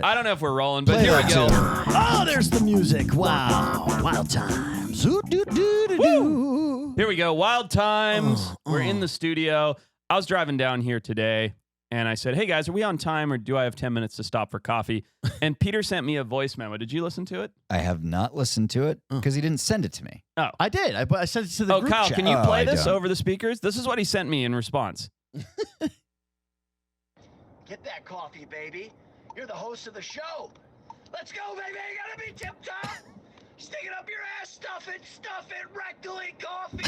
I don't know if we're rolling, but here we go. Oh, there's the music. Wow. Wild times. Ooh, Here we go. Wild times. We're in the studio. I was driving down here today, and I said, hey, guys, are we on time, or do I have 10 minutes to stop for coffee? And Peter sent me a voice memo. Did you listen to it? I have not listened to it because he didn't send it to me. Oh. I did. I sent it to the group Kyle, chat. can you play this don't. over the speakers? This is what he sent me in response. Get that coffee, baby. You're the host of the show. Let's go, baby. You gotta be tip-top. Stick it up your ass, stuff it, rectally, coffee.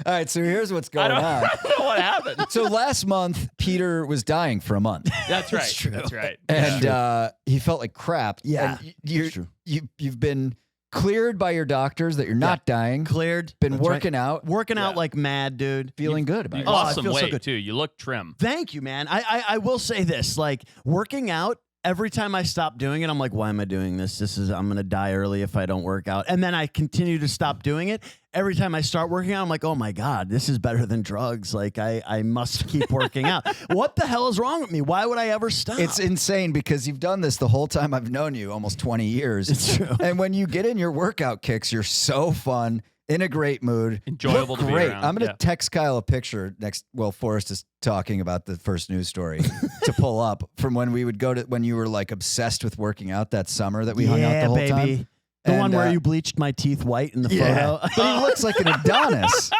All right, so here's what's going on. I don't know what happened. So last month, Peter was dying for a month. That's right. That's true. That's right. And he felt like crap. Yeah, And that's true. you've been cleared by your doctors that you're not dying. Cleared. Been That's working out. Working out like mad, dude. Feeling good about You it. lost I some feel so weight, good. too. You look trim. Thank you, man. I will say this, like working out, every time I stop doing it, I'm like, why am I doing this? I'm going to die early if I don't work out. And then I continue to stop doing it. Every time I start working out, I'm like, oh my God, this is better than drugs. Like I must keep working out. What the hell is wrong with me? Why would I ever stop? It's insane because you've done this the whole time I've known you, almost 20 years. It's true. And when you get in your workout kicks, you're so fun, in a great mood. Enjoyable Look to be great. around. I'm going to Yeah. text Kyle a picture next. Well, Forrest is talking about the first news story to pull up from when we would go to, when you were like obsessed with working out that summer that we hung out the whole baby. time. The And, one where you bleached my teeth white in the Yeah. photo. But he looks like an Adonis.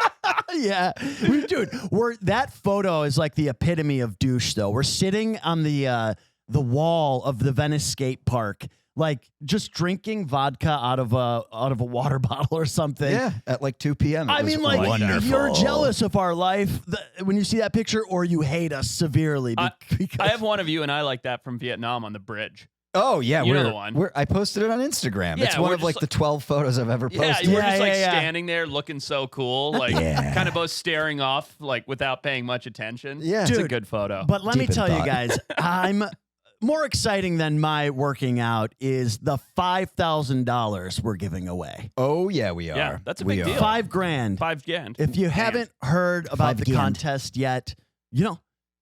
Yeah. Dude, that photo is like the epitome of douche, though. We're sitting on the wall of the Venice skate park, like just drinking vodka out of a water bottle or something. Yeah, at like 2 p.m. It I was mean, like, wonderful. you're jealous of our life when you see that picture, or you hate us severely. Because I have one of you and I like that from Vietnam on the bridge. Oh, yeah. You know the one. I posted it on Instagram. Yeah, it's one we're of like just the 12 photos I've ever Yeah, posted. we're just like yeah. standing there looking so cool, like Yeah. kind of both staring off, like without paying much attention. Yeah. It's a Dude, good photo. But let me Deep in tell you thought. guys, I'm more exciting than my working out is the $5,000 we're giving away. Oh, yeah, we are. Yeah, that's a We big are. deal. $5,000. $5,000. If you haven't heard about the $5,000. contest yet,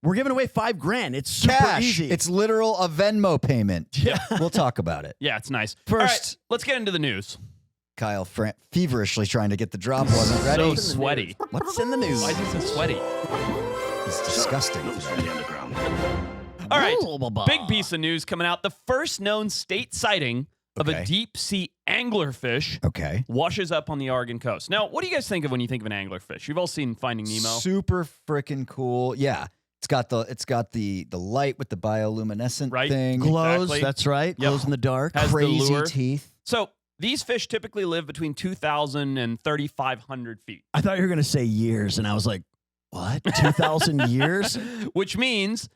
we're giving away $5,000. It's super Cash. easy. It's literal a Venmo payment. Yeah. We'll talk about it. Yeah, it's nice. First- All right, let's get into the news. Kyle feverishly trying to get the drop. Wasn't ready. So sweaty. What's in the news? Why is he so sweaty? It's disgusting. All right, Blah. big piece of news coming out. The first known state sighting of a Okay. deep sea anglerfish Okay. washes up on the Oregon coast. Now, what do you guys think of when you think of an anglerfish? You've all seen Finding Nemo. Super freaking cool. Yeah. It's got the light with the bioluminescent Right. thing. Glows. Exactly. That's right. Yep. Glows in the dark. Has the Crazy lure. teeth. So these fish typically live between 2,000 and 3,500 feet, I thought you were going to say years, and I was like, what? 2,000 years? which means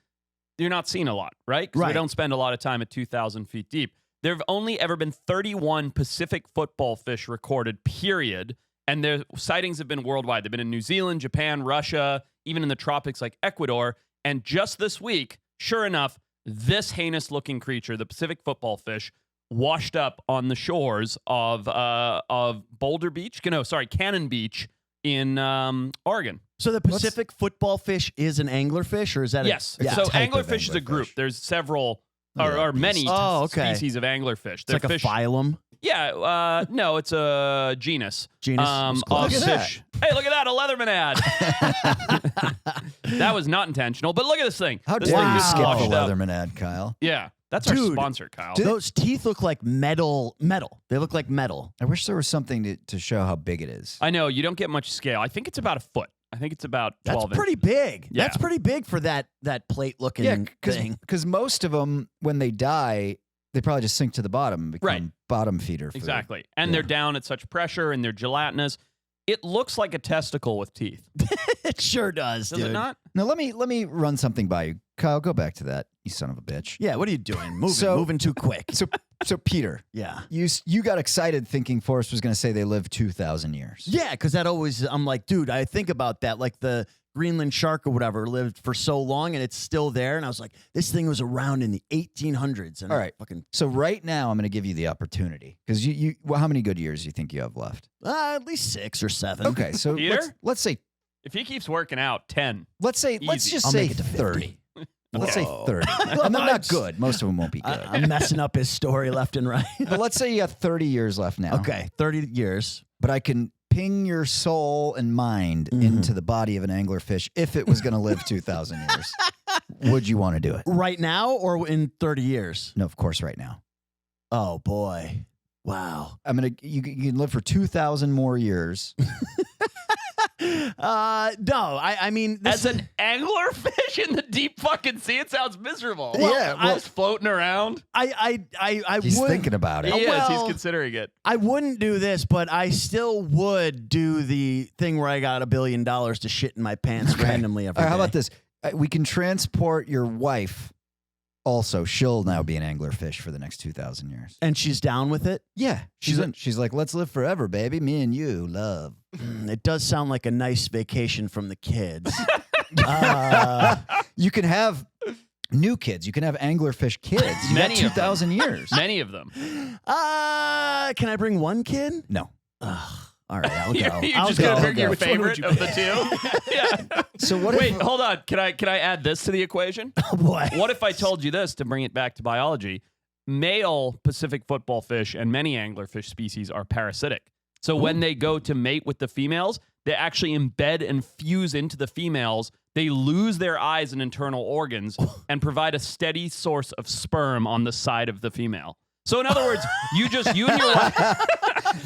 you're not seeing a lot, right? Because we Right. don't spend a lot of time at 2,000 feet deep. There have only ever been 31 Pacific football fish recorded, period. And their sightings have been worldwide. They've been in New Zealand, Japan, Russia, even in the tropics like Ecuador. And just this week, sure enough, this heinous-looking creature, the Pacific football fish, washed up on the shores of Boulder Beach. No, sorry, Cannon Beach in Oregon. So the Pacific football fish is an anglerfish, or is that Yes. a... Yeah. So type of anglerfish is a group. anglerfish. There's several Yeah. or many Oh, okay. species of anglerfish. It's They're like fish. a phylum. Yeah. No, it's a genus. Genus. Of Look at that. fish. Hey, look at that. A Leatherman ad. That was not intentional, but look at this thing. How this dare thing you just skip the washed up. Leatherman ad, Kyle? Yeah. That's our Dude. sponsor, Kyle. Those teeth look like metal. They look like metal. I wish there was something to show how big it is. I know. You don't get much scale. I think it's about a foot. I think it's about 12 That's pretty big. Yeah. That's pretty big for that plate-looking thing. because most of them, when they die, they probably just sink to the bottom and become Right. bottom feeder food. Exactly. And Yeah. they're down at such pressure and they're gelatinous. It looks like a testicle with teeth. It sure does, Does dude. it not? Now let me run something by you, Kyle. Go back to that, you son of a bitch. Yeah, what are you doing? So- Moving too quick. So Peter, Yeah. you got excited thinking Forrest was going to say they live 2,000 years. Yeah, because that always, I'm like, dude, I think about that. Like the Greenland shark or whatever lived for so long and it's still there. And I was like, this thing was around in the 1800s. And All I right. fucking, So right now I'm going to give you the opportunity because well, how many good years do you think you have left? at least 6 or 7. Okay, so Peter? let's say If he keeps working out, 10. let's Easy. just I'll say make it to 50. 30. Let's say 30. And they're not good. Most of them won't be good. I'm messing up his story left and right. But let's say you got 30 years left now. Okay, 30 years. But I can ping your soul and mind into the body of an anglerfish if it was going to live 2,000 years. Would you want to do it? Right now or in 30 years? No, of course, right now. Oh, boy. Wow. You can live for 2,000 more years. No, I mean, As an anglerfish in the deep fucking sea, it sounds miserable. Yeah, well- just floating around. I He's would, thinking about it. He is. well- He's considering it. I wouldn't do this, but I still would do the thing where I got $1 billion to shit in my pants randomly every All right, how day. about this? We can transport your wife. Also, she'll now be an anglerfish for the next 2,000 years. And she's down with it? Yeah, she's like, let's live forever, baby. Me and you, love. It does sound like a nice vacation from the kids. You can have new kids. You can have anglerfish kids. You got Many of them. 2,000 years. Many of them. Can I bring one kid? No. All right, I'll You're go. just I'll gonna go. pick your Which one would favorite you of the two. Yeah. So what Wait, if... hold on. Can I add this to the equation? Oh, boy. What if I told you this to bring it back to biology? Male Pacific football fish and many anglerfish species are parasitic. So when they go to mate with the females, they actually embed and fuse into the females. They lose their eyes and internal organs and provide a steady source of sperm on the side of the female. So in other words, you and your wife.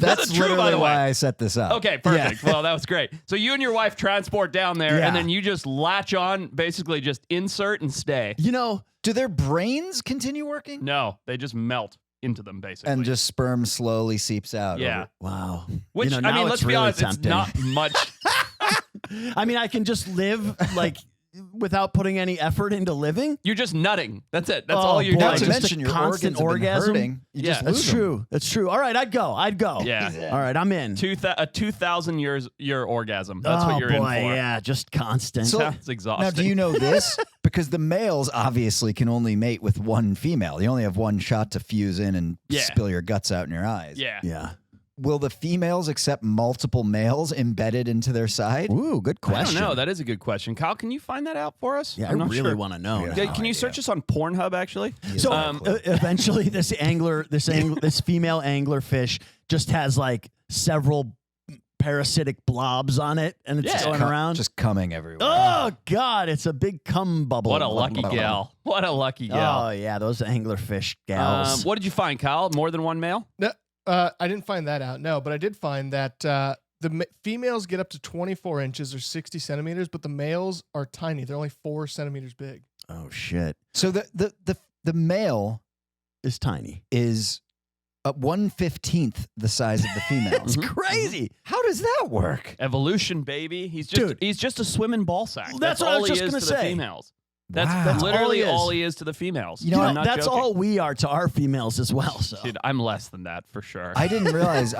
That's true, by literally the way. why I set this up. Okay, perfect. Well, that was great. So you and your wife transport down there, Yeah. and then you just latch on, basically just insert and stay. You know, Do their brains continue working? No, they just melt into them, basically. And just sperm slowly seeps out. yeah. over- wow. Which, You know, I now mean, it's let's be really honest, tempting. it's not much. I mean, I can just live like without putting any effort into living. You're just nutting. That's it. That's Oh, all you're boy. Not doing. to Just mention a your constant organs have been orgasm? hurting. You Yeah. just That's lose them. true. That's true. All right, I'd go. Yeah. All right, I'm in. A 2,000 year orgasm. That's what you're boy, in for. Yeah, just constant. So- It's exhausting. Now, do you know this? Because the males obviously can only mate with one female. You only have one shot to fuse in and Yeah. spill your guts out in your eyes. Yeah. yeah. Will the females accept multiple males embedded into their side? Ooh, good I don't question. know. That is a good question. Kyle, can you find that out for us? Yeah, I'm I not really sure. want to know. Yeah. now. Yeah, can you search us on Pornhub, actually? So Um, eventually, this female anglerfish just has like several parasitic blobs on it, and it's Yeah. just going around. Just coming everywhere. Oh God, it's a big cum bubble. What a lucky gal. What a lucky gal. Oh yeah, those anglerfish gals. What did you find, Kyle? More than one male? No, I didn't find that out. No, but I did find that females get up to 24 inches or 60 centimeters, but the males are tiny. They're only 4 centimeters big. Oh shit, So the male it's tiny. is 1/15 the size of the female. It's crazy. How does that work? Evolution, baby. He's Dude. just a swimming ball sack. Well, that's what I all was he just is gonna to say. the females. That's Wow. literally all all he he is to the females. You know, I'm not that's joking. all we are to our females as well. So Dude, I'm less than that for sure. I didn't realize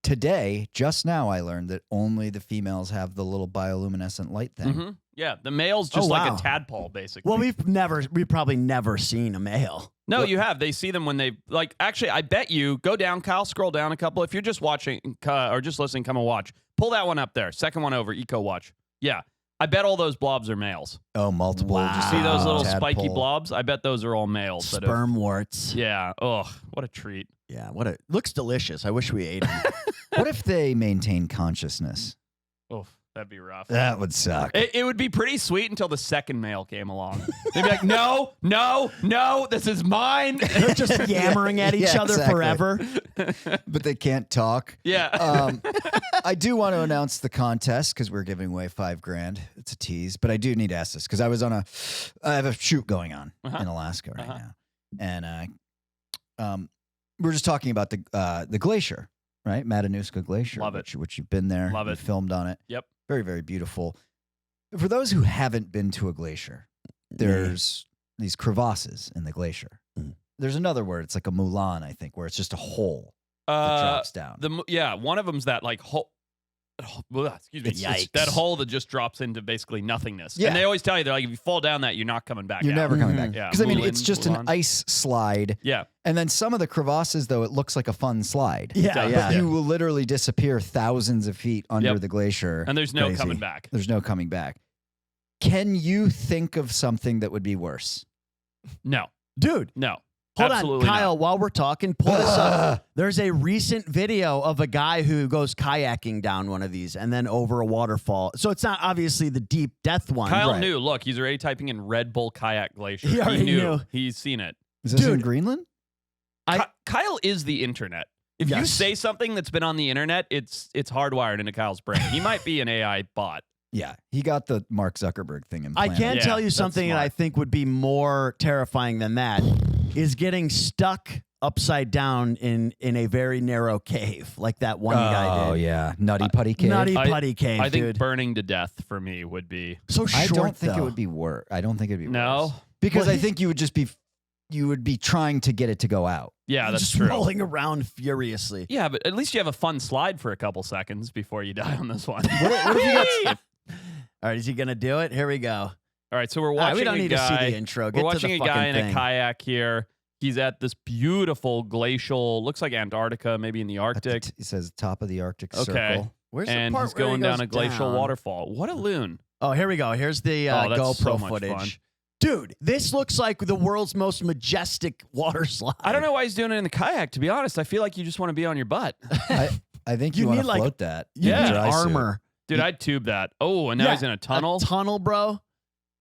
today, just now, I learned that only the females have the little bioluminescent light thing. Mhm. Yeah, the male's just like wow. a tadpole, basically. well, we've probably never seen a male. No, you have. They see them when they like. Actually, I bet you go down, Kyle. Scroll down a couple. If you're just watching or just listening, come and watch. Pull that one up there. Second one over. Eco watch. Yeah, I bet all those blobs are males. Oh, multiple. Wow. just See those little spiky tadpole. blobs? I bet those are all males. that have- Sperm warts. Yeah. Ugh. What a treat. Yeah, looks delicious. I wish we ate them. What if they maintain consciousness? Oof. That'd be rough. That would suck. It would be pretty sweet until the second male came along. They'd be like, no, no, no, this is mine. They're just yammering at each Yeah, other exactly. forever. But they can't talk. Yeah. I do want to announce the contest because we're giving away $5,000. It's a tease, but I do need to ask this because I have a shoot going on in Alaska right now, and we're just talking about the glacier, right? Matanuska Glacier. Love it. Which you've been there. Love you it. filmed on it. Yep. Very, very beautiful. For those who haven't been to a glacier, there's these crevasses in the glacier. Mm. There's another word. It's like a moulin, I think, where it's just a hole that drops down. One of them's that like hole. Excuse me. Yikes. That hole that just drops into basically nothingness. Yeah. And they always tell you, they're like, if you fall down that, you're not coming back You're out. never coming Mhm. back. Yeah, Because, I mean, Moulin, it's just Moulin. an ice slide. Yeah. And then some of the crevasses, though, it looks like a fun slide. Yeah, does. yeah. You will literally disappear thousands of feet under Yep. the glacier. And there's no Crazy. coming back. There's no coming back. Can you think of something that would be worse? No, Dude, no. hold Absolutely on, Kyle. not. While we're talking, pull this up. There's a recent video of a guy who goes kayaking down one of these and then over a waterfall. So it's not obviously the deep death one. Kyle Right. knew. Look, he's already typing in Red Bull kayak glacier. He already knew. He's seen it. Is this in Dude. Greenland? Kyle is the internet. If you Yes. say something that's been on the internet, it's hardwired into Kyle's brain. He might be an AI bot. Yeah, he got the Mark Zuckerberg thing I implanted. can Yeah, tell you that's something that smart. I think would be more terrifying than that is getting stuck upside down in a very narrow cave like that one guy Oh did. yeah, Nutty Putty Cave. Nutty I- Putty Cave, I think dude. burning to death for me would be So I short, don't think it though. would be worse. I don't think it'd be No? worse. Because Well, I he's- think you would be trying to get it to go out. yeah, that's just true. rolling around furiously. Yeah, but at least you have a fun slide for a couple seconds before you die on this one. What if you got All right, is he gonna do it? Here we go. All right, so we're All right, watching we don't a need guy. to see the intro. Get We're to watching the a guy in fucking a thing. kayak here. He's at this beautiful glacial, looks like Antarctica, maybe in the Arctic. It says top of the Arctic Okay. Circle. Where's the And part he's where he going down goes a glacial down? waterfall. What a loon. Oh, here we go. Here's the Oh, that's GoPro so much footage. fun. Dude, this looks like the world's most majestic water slide. I don't know why he's doing it in the kayak, to be honest. I feel like you just want to be on your butt. I think You you want need, to like, float that. You in a need dry suit. armor. Dude, I'd tube that. Oh, and now Yeah, he's in a tunnel. A tunnel, bro.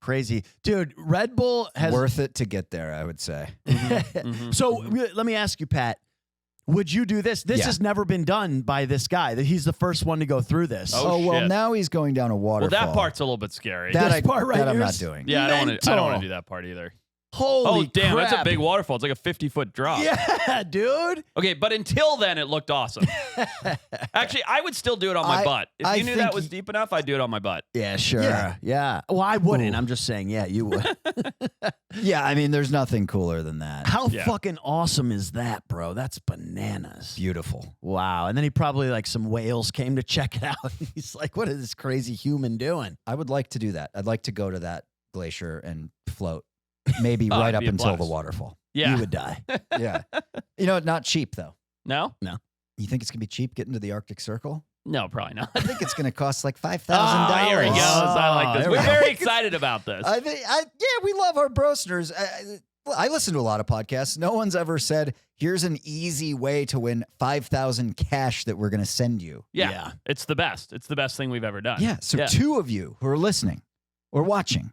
Crazy. Dude, Red Bull has Worth it to get there, I would say. Mhm, So mhm. let me ask you, Pat. Would you do this? This Yeah. has never been done by this guy. He's the first one to go through this. Oh, well, shit. now he's going down a Well, waterfall. that part's a little bit scary. that, This part right that I'm here not is- doing. yeah, I don't want to mental. do that part either. Holy Oh, damn, that's a crap. big waterfall. It's like a 50-foot drop. Yeah, dude. Okay, but until then, it looked awesome. Actually, I would still do it on my I- butt. If I you knew that think was deep enough, I'd do it on my butt. Yeah, sure. Yeah. Yeah. Well, I wouldn't. Ooh. I'm just saying, yeah, you would. Yeah, I mean, there's nothing cooler than that. How Yeah. fucking awesome is that, bro? That's bananas. Beautiful. Wow. And then he probably like some whales came to check it out. He's like, what is this crazy human doing? I would like to do that. I'd like to go to that glacier and float, maybe Oh, right it'd up be a until the blast. waterfall. Yeah. You would die. Yeah. Not cheap, though. No? You think it's going to be cheap getting to the Arctic Circle? No, probably not. I think it's going to cost like $5,000. Oh, here he goes. I like this. there We're we go. very excited about this. We love our brosteners. I listen to a lot of podcasts. No one's ever said, here's an easy way to win 5,000 cash that we're going to send you. Yeah, it's the best. It's the best thing we've ever done. Yeah. So two of you who are listening or watching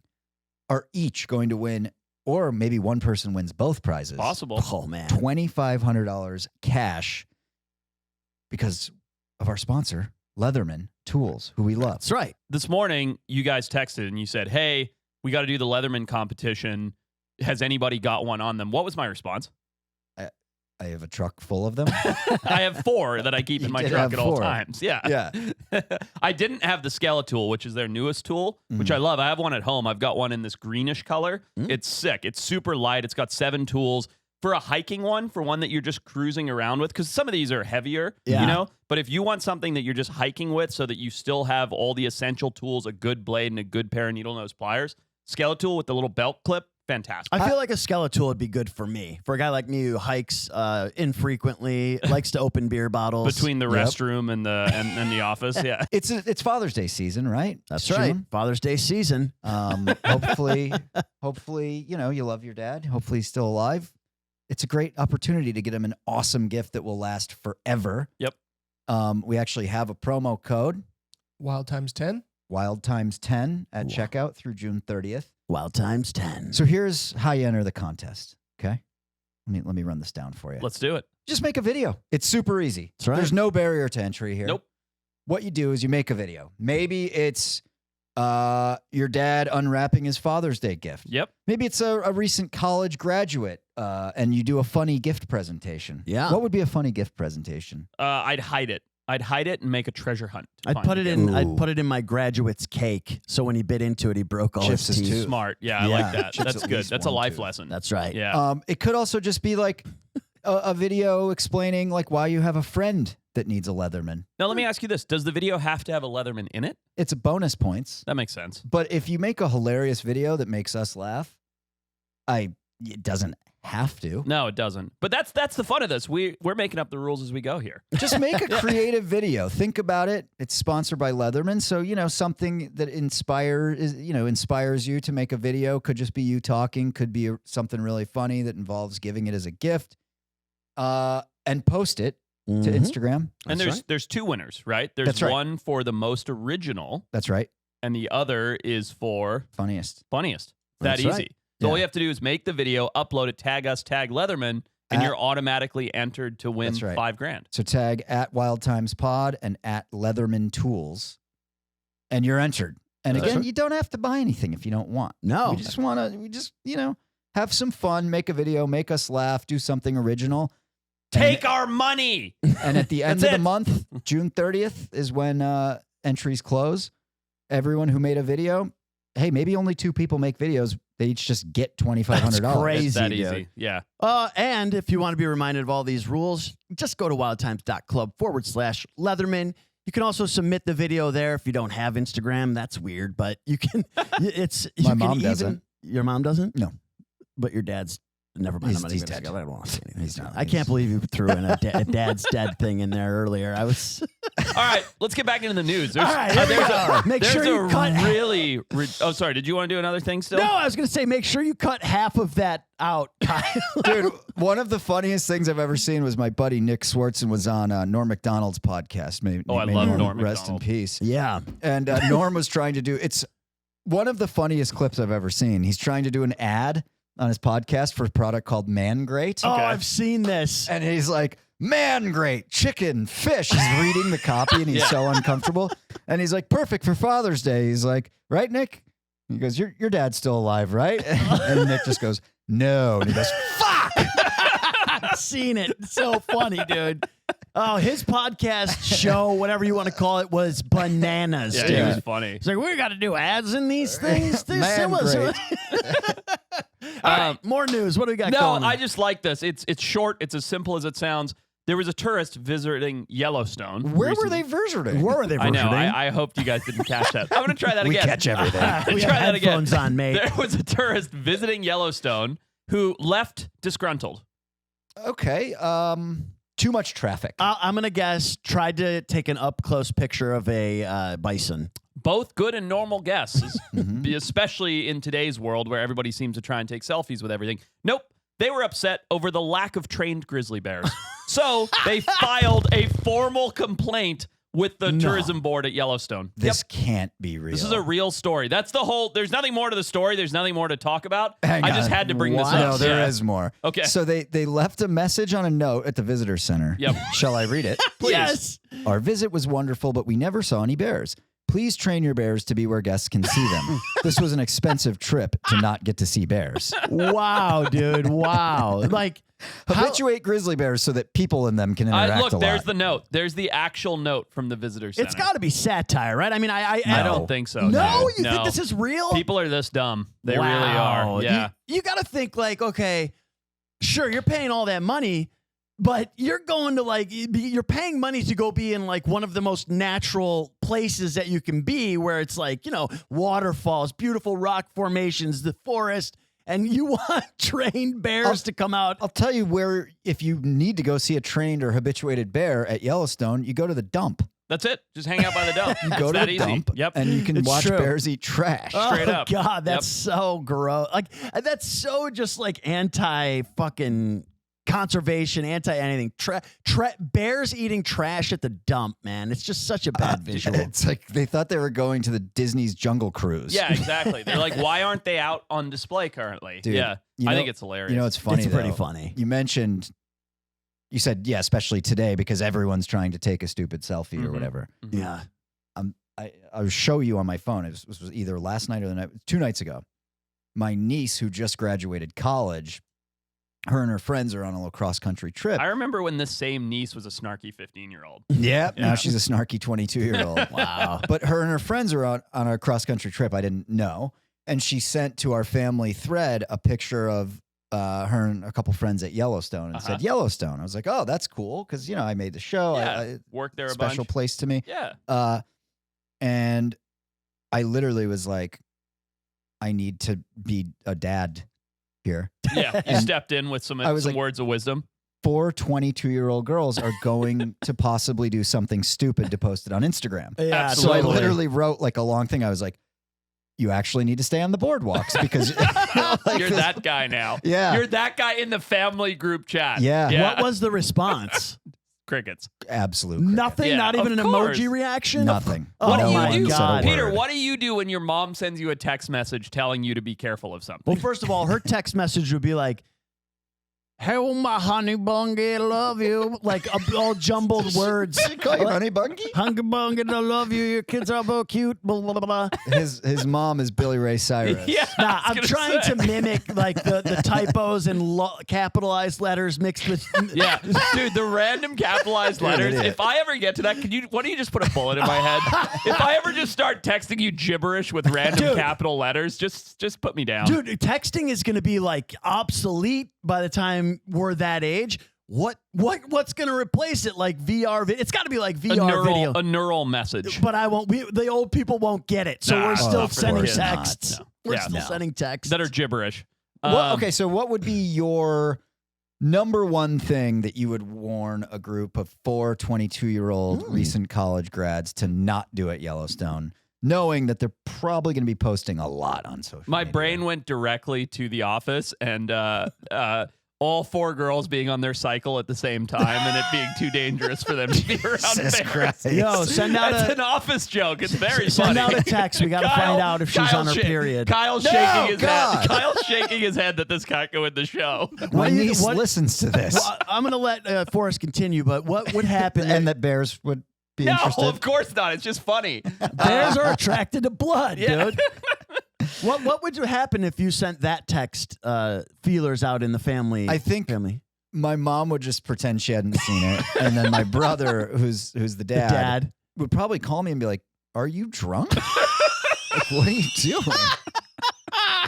are each going to win, or maybe one person wins both prizes. Possible. Oh, man. $2,500 cash because of our sponsor, Leatherman Tools, who we love. That's right. This morning, you guys texted and you said, hey, we got to do the Leatherman competition. Has anybody got one on them? What was my response? I have a truck full of them. I have 4 that I keep in You my did truck have at all 4. times. Yeah. Yeah. I didn't have the Skeletal, which is their newest tool, which I love. I have one at home. I've got one in this greenish color. It's sick. It's super light. It's got 7 tools. For a hiking one, for one that you're just cruising around with, because some of these are heavier, Yeah. you know? But if you want something that you're just hiking with so that you still have all the essential tools, a good blade and a good pair of needle nose pliers, Skeletal with the little belt clip, fantastic. I feel like a Skeletal would be good for me. For a guy like me who hikes infrequently, likes to open beer bottles. Between the Yep. restroom and the office, yeah. It's Father's Day season, right? That's It's right. June. Father's Day season. Hopefully, you love your dad. Hopefully he's still alive. It's a great opportunity to get him an awesome gift that will last forever. Yep. We actually have a promo code, Wild times 10. wildtimes10 at Wow. checkout through June 30th. Wild times 10. So here's how you enter the contest. Okay. Let me run this down for you. Let's do it. Just make a video. It's super easy. That's right. There's no barrier to entry here. Nope. What you do is you make a video. Maybe it's your dad unwrapping his Father's Day gift. Yep. Maybe it's a recent college graduate and you do a funny gift presentation. Yeah. What would be a funny gift presentation? I'd hide it. I'd hide it and make a treasure hunt. to I'd find put the it gift. in. I'd Ooh. put it in my graduate's cake. So when he bit into it, he broke all Chips his his teeth. tooth. Smart. Yeah, I Yeah. like that. Chips That's at good. least That's a one life tooth. lesson. That's right. Yeah. It could also just be like a video explaining like why you have a friend that needs a Leatherman. Now, let me ask you this. Does the video have to have a Leatherman in it? It's a bonus points. That makes sense. But if you make a hilarious video that makes us laugh, it doesn't have to. No, it doesn't. But that's the fun of this. We're making up the rules as we go here. Just make a creative video. Think about it. It's sponsored by Leatherman, so something that inspires you to make a video. Could just be you talking. Could be something really funny that involves giving it as a gift, and post it to Instagram. And there's two winners, right? There's That's right. one for the most original, That's right. and the other is for Funniest. funniest. That's That right. easy. So all you have to do is make the video, upload it, tag us, tag Leatherman, and you're automatically entered to win That's right. $5,000. So tag at wildtimespod and at Leatherman Tools, and you're entered. And That's again, right. you don't have to buy anything if you don't want. No. We just have some fun, make a video, make us laugh, do something original. Take our money. And at the end That's of the it. month, June 30th is when entries close. Everyone who made a video, hey, maybe only 2 people make videos. They each just get $2,500. That's crazy. It's that dude. easy. Yeah. And if you want to be reminded of all these rules, just go to wildtimes.club /Leatherman. You can also submit the video there if you don't have Instagram. That's weird, but you can. My mom doesn't. Your mom doesn't? No. But your dad's. Never mind. He's I dead. don't want to say anything. He's not. I can't believe you threw in a dad's dead thing in there earlier. I was. All right, let's get back into the news. There's, All right, here we go. Make there's sure you a cut. really. Oh, sorry. Did you want to do another thing still? No, I was going to say, make sure you cut half of that out, Kyle. Dude, one of the funniest things I've ever seen was my buddy Nick Swartzen was on Norm Macdonald's podcast. May I love Norm Rest in Macdonald. peace. Yeah. And Norm was trying to do, it's one of the funniest clips I've ever seen. He's trying to do an ad on his podcast for a product called Man Great. Oh, I've seen this. And he's like, Man Great, chicken, fish. He's reading the copy and he's so uncomfortable. And he's like, perfect for Father's Day. He's like, right, Nick? He goes, your dad's still alive, right? And Nick just goes, no. And he goes, fuck. I've seen it. It's so funny, dude. Oh, his podcast show, whatever you want to call it, was bananas, Yeah, dude. he was funny. It's like, we got to do ads in these things. Man Great. All right, more news. What do we got No, going on? I just like this. It's short. It's as simple as it sounds. There was a tourist visiting Yellowstone. Where recently. were they visiting? Where were they I know. visiting? I hoped you guys didn't catch that. I'm going to try that We again. catch everything. We Try have that again. headphones on, mate. There was a tourist visiting Yellowstone who left disgruntled. Okay. Too much traffic. I'm going to guess, tried to take an up-close picture of a bison. Both good and normal guesses, especially in today's world where everybody seems to try and take selfies with everything. Nope. They were upset over the lack of trained grizzly bears. So they filed a formal complaint with the tourism board at Yellowstone. This can't be real. This is a real story. That's the whole. There's nothing more to the story. There's nothing more to talk about. Hang I just on. had to bring this What? up. No, there is more. Okay. So they left a message on a note at the visitor center. Yep. Shall I read it? Please. Yes. Our visit was wonderful, but we never saw any bears. Please train your bears to be where guests can see them. This was an expensive trip to not get to see bears. Wow, dude. Wow. Like, Habituate grizzly bears so that people in them can interact a Look, lot. there's the note. There's the actual note from the visitor center. it's got to be satire, right? I mean, I don't think so. No, dude. you No. think this is real? People are this dumb. They Wow. really are. Yeah. You got to think like, okay, sure, you're paying all that money, but you're going to you're paying money to go be in like one of the most natural places that you can be, where it's like, waterfalls, beautiful rock formations, the forest, and you want trained bears to come out. I'll tell you where, if you need to go see a trained or habituated bear at Yellowstone, you go to the dump. That's it. Just hang out by the dump. You It's go to that the easy. dump Yep. and you can It's watch true. bears eat trash. Straight Oh, up. God, that's Yep. so gross. Like, that's so just like anti fucking conservation, anti anything. Bears eating trash at the dump, man. It's just such a bad visual. It's like they thought they were going to the Disney's Jungle Cruise. Yeah, exactly. They're like, why aren't they out on display currently? Dude, yeah. you I know- think it's hilarious. You know, it's funny. It's pretty though. funny. You said, yeah, especially today because everyone's trying to take a stupid selfie or Mhm. whatever. Yeah. I'll show you on my phone. This was either last night or the night, 2 nights ago. My niece, who just graduated college, her and her friends are on a little cross country trip. I remember when this same niece was a snarky 15-year-old. Yeah, Yeah. now she's a snarky 22-year-old. Wow. But her and her friends are on a cross country trip. I didn't know. And she sent to our family thread a picture of her and a couple friends at Yellowstone and said Yellowstone. I was like, oh, that's cool because, I made the show. Yeah. Worked there a special bunch. place to me. Yeah. And I literally was like, I need to be a dad here. Yeah, you stepped in with some was like, words of wisdom. 4 22-year-old girls are going to possibly do something stupid to post it on Instagram. Yeah, So I totally. literally wrote like a long thing. I was like, you actually need to stay on the boardwalks because like You're that guy now. Yeah. You're that guy in the family group chat. Yeah. What was the response? Crickets? absolute Nothing, Yeah, not even an of course. emoji reaction? nothing. Oh, What No do one you do, said a Peter? word. What do you do when your mom sends you a text message telling you to be careful of something? Well, first of all, her text message would be like, "Hey, my honey bungie, love you." Like all jumbled words. Did he call you honey bungie? Honey bungie, I love you. Your kids are so cute. Blah, blah, blah, blah. His mom is Billy Ray Cyrus. Yeah, Nah, I I'm was trying gonna say. to mimic like the typos and capitalized letters mixed with. Yeah, dude, the random capitalized letters. idiot. If I ever get to that, why don't you just put a bullet in my head? If I ever just start texting you gibberish with random Dude. capital letters, just put me down. Dude, texting is going to be like obsolete by the time we're that age. What's going to replace it? Like VR? It's got to be like a VR video. neural message. But I won't. The old people won't get it, so Nah, we're still of sending course not. texts. No. We're Yeah, still no. sending texts That are gibberish. Okay, so what would be your number one thing that you would warn a group of 4 22-year-old recent college grads to not do at Yellowstone, knowing that they're probably going to be posting a lot on social My media? brain went directly to The Office and all 4 girls being on their cycle at the same time and it being too dangerous for them to be around Jesus bears. Christ. Yo, send out That's a an Office joke. It's very send funny. out a text. We got to find out if she's on her period. Kyle's No, shaking his God. head. Kyle's shaking his head that this can't go in the show. My do you- niece listens to this. Well, I'm going to let Forrest continue, but what would happen? And that bears would be No, interested. of course not. It's just funny. Bears are attracted to blood, Yeah. dude. What would happen if you sent that text feelers out in the family? I think family. my mom would just pretend she hadn't seen it, and then my brother, who's the dad, would probably call me and be like, "Are you drunk? Like, what are you doing?"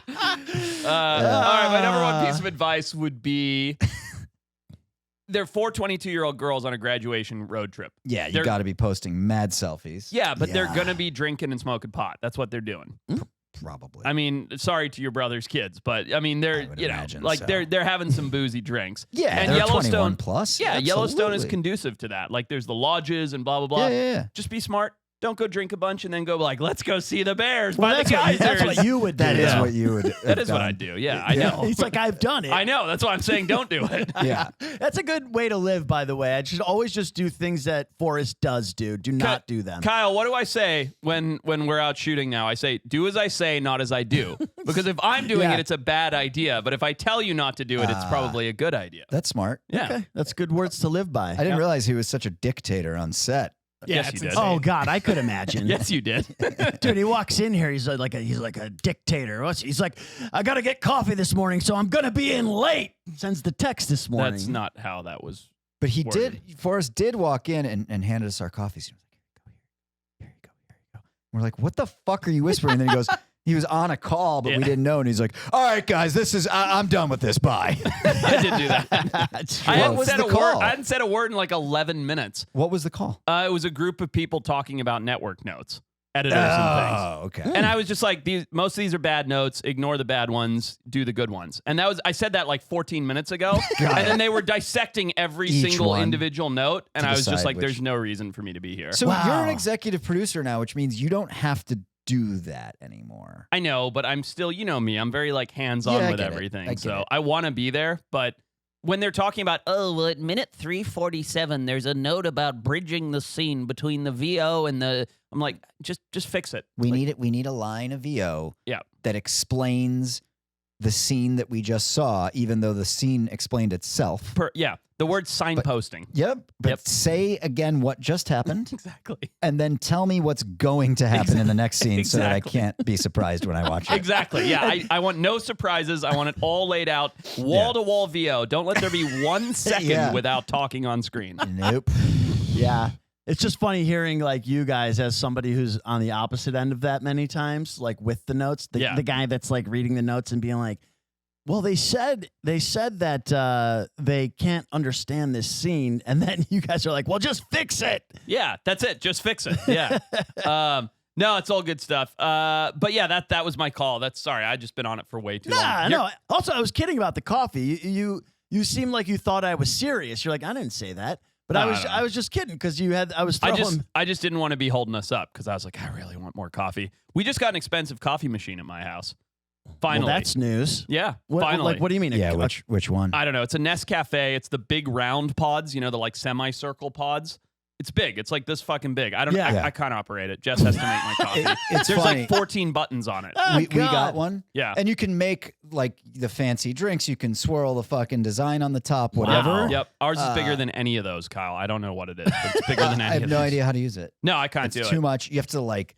All right, my number one piece of advice would be there are 4 22-year-old girls on a graduation road trip. Yeah, you They're- got to be posting mad selfies. Yeah, but they're going to be drinking and smoking pot. That's what they're doing. probably. I mean, sorry to your brother's kids, but I mean, they're, would you know, imagine like so. they're having some boozy drinks. Yeah, and they're Yellowstone 21 plus. Yeah, Yellowstone is Absolutely. conducive to that. Like there's the lodges and blah, blah, blah. Yeah. Just be smart. Don't go drink a bunch and then go like, let's go see the bears Well, by the that's geysers. what you would do. That is Yeah. what you would. That is what I do. Yeah, I know. He's like, I've done it. I know. That's why I'm saying don't do it. Yeah. That's a good way to live, by the way. I should always just do things that Forrest does do. Do not do them. Kyle, what do I say when we're out shooting now? I say, do as I say, not as I do. Because if I'm doing Yeah. it, it's a bad idea. But if I tell you not to do it, it's probably a good idea. That's smart. Yeah. Okay, that's good words to live by. I didn't realize he was such a dictator on set. Yes, you did. Oh God, I could imagine. Yes, you did. Dude, he walks in here. He's like a dictator. He's like, I gotta get coffee this morning, so I'm gonna be in late. Sends the text this morning. That's not how that was. But he Worded. did. Forrest did walk in and handed us our coffees. He was like, "Here you go, here you go." We're like, "What the fuck are you whispering?" And then he goes, "He was on a call, but we Yeah. didn't know." And he's like, "All right, guys, this is. I'm done with this. Bye." I did do that. That's I true. hadn't was said the a word. call? I hadn't said a word in like 11 minutes. What was the call? It was a group of people talking about network notes, editors and things. Oh, okay. And I was just like, most of these are bad notes. Ignore the bad ones. Do the good ones. And I said that like 14 minutes ago. And then they were dissecting every Each single one individual note. And to I was just decide like, which- there's no reason for me to be here. So Wow. you're an executive producer now, which means you don't have to do that anymore. I know, but I'm still, you know me, I'm very like hands-on Yeah, I with get it. everything. I get So it. I want to be there. But when they're talking about, oh, well, at minute 347, there's a note about bridging the scene between the VO and the, I'm like, just fix it. We Like, need it. We need a line of VO Yeah. that explains the scene that we just saw, even though the scene explained itself. yeah, the word signposting. Yep. But Yep. say again what just happened, Exactly. and then tell me what's going to happen in the next scene so that I Exactly. can't be surprised when I watch it. Exactly. Yeah. I want no surprises. I want it all laid out, wall to wall VO. Don't let there be 1 second Yeah. without talking on screen. Nope. Yeah. It's just funny hearing like you guys as somebody who's on the opposite end of that many times, like with the notes, the guy that's like reading the notes and being like, well, they said that they can't understand this scene. And then you guys are like, well, just fix it. Yeah, that's it. Just fix it. Yeah. No, it's all good stuff. But yeah, that was my call. Sorry, I just been on it for way too long. No. Also, I was kidding about the coffee. You seemed like you thought I was serious. You're like, I didn't say that. But I was just kidding because I just didn't want to be holding us up because I was like, I really want more coffee. We just got an expensive coffee machine at my house. Finally. Well, that's news. Yeah, finally. What do you mean? Yeah, which one? I don't know. It's a Nescafe. It's the big round pods, the like semicircle pods. It's big. It's like this fucking big. I don't know. I can't operate it. Jess has to make my coffee. There's funny. Like 14 buttons on it. We got one. Yeah. And you can make like the fancy drinks. You can swirl the fucking design on the top, whatever. Wow. Yep. Ours is bigger than any of those, Kyle. I don't know what it is, but it's bigger than any I have of no those. idea how to use it. No, I can't do it. It's too much. You have to like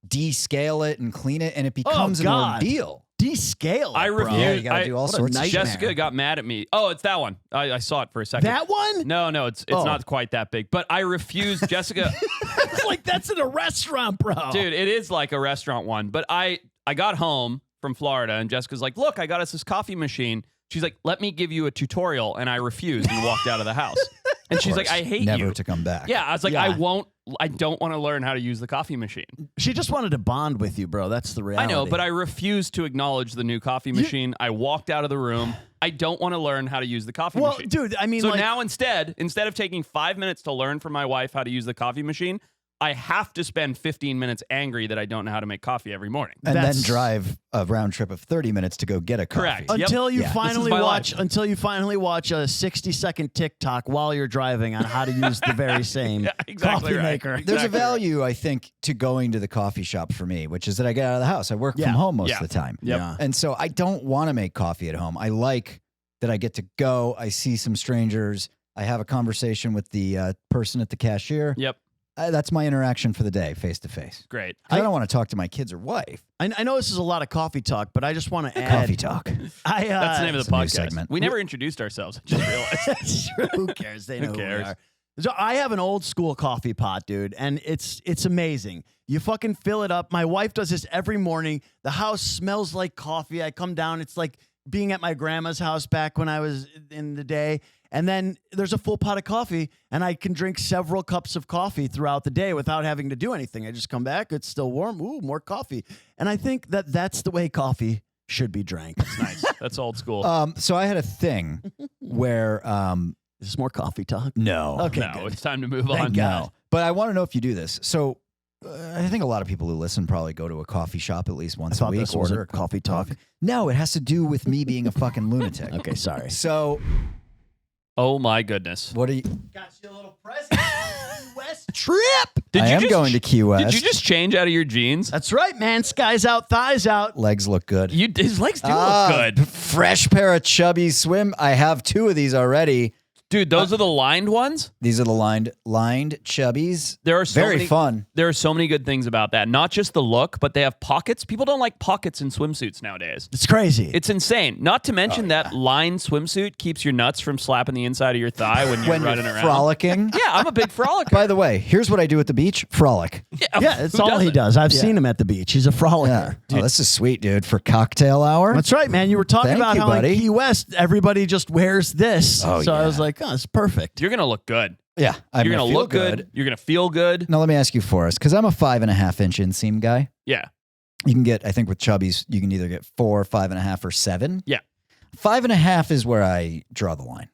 descale it and clean it, and it becomes an ordeal. Descale. I refuse. Yeah, you gotta do all sorts of shit. Jessica got mad at me. Oh, it's that one. I saw it for a second. That one? No, it's not quite that big. But I refuse, Jessica. It's like that's in a restaurant, bro. Dude, it is like a restaurant one. But I got home from Florida, and Jessica's like, look, I got us this coffee machine. She's like, let me give you a tutorial. And I refused and walked out of the house. And she's like, I hate Never you. to come back. Yeah, I was like, Yeah. I don't want to learn how to use the coffee machine. She just wanted to bond with you, bro. That's the reality. I know, but I refused to acknowledge the new coffee machine. I walked out of the room. I don't want to learn how to use the coffee machine. Dude, I mean, so like, now instead of taking 5 minutes to learn from my wife how to use the coffee machine, I have to spend 15 minutes angry that I don't know how to make coffee every morning. And then drive a round trip of 30 minutes to go get a coffee. Correct. until you Yeah. finally This is my watch life. until you finally watch a 60-second TikTok while you're driving on how to use the very same Yeah, exactly coffee right. maker. There's a Exactly value, I think, to going to the coffee shop for me, which is that I get out of the house. I work from home most of the time. Yep. Yeah. And so I don't want to make coffee at home. I like that I get to go, I see some strangers, I have a conversation with the person at the cashier. Yep. That's my interaction for the day, face to face. Great. I don't want to talk to my kids or wife. I know this is a lot of coffee talk, but I just want to add Coffee talk. That's the name of it's the a new podcast. segment. We never introduced ourselves. I just realized. That's true. Who cares? They know Who who we cares? are. So I have an old school coffee pot, dude, and it's amazing. You fucking fill it up. My wife does this every morning. The house smells like coffee. I come down. It's like being at my grandma's house back when I was in the day. And then there's a full pot of coffee, and I can drink several cups of coffee throughout the day without having to do anything. I just come back. It's still warm. Ooh, more coffee. And I think that that's the way coffee should be drank. That's nice. That's old school. So I had a thing where Is this more coffee talk? no. Okay, no, good. it's time to move Thank on. God. No. But I want to know if you do this. So I think a lot of people who listen probably go to a coffee shop at least I once a thought week. this was Order a coffee talk. No, it has to do with me being a fucking lunatic. Okay, sorry. So Oh my goodness. what do you? Got you a little present. West Trip. Did I you am just- going to Key West. Did you just change out of your jeans? That's right, man. Skies out, thighs out. Legs look good. His legs do look good. Fresh pair of chubby swim. I have 2 of these already. Dude, those are the lined ones? These are the lined chubbies. There are so Very many, fun. There are so many good things about that. Not just the look, but they have pockets. People don't like pockets in swimsuits nowadays. It's crazy. It's insane. Not to mention that lined swimsuit keeps your nuts from slapping the inside of your thigh when you're running around. Frolicking. Yeah, I'm a big frolicker. By the way, here's what I do at the beach. Frolic. yeah, that's who all he doesn't? does. I've seen him at the beach. He's a frolicker. Oh, this is sweet, dude. For cocktail hour. That's right, man. You were talking Thank about you, how buddy. in Key West, everybody just wears this. Oh, so I yeah. was like, oh, it's perfect. You're going to look good. Yeah. I'm You're going to feel look good. You're going to feel good. Now, let me ask you, Forrest, because I'm a 5.5 inch inseam guy. Yeah. You can get, I think with chubbies, you can either get 4, 5.5, or 7. Yeah. 5.5 is where I draw the line.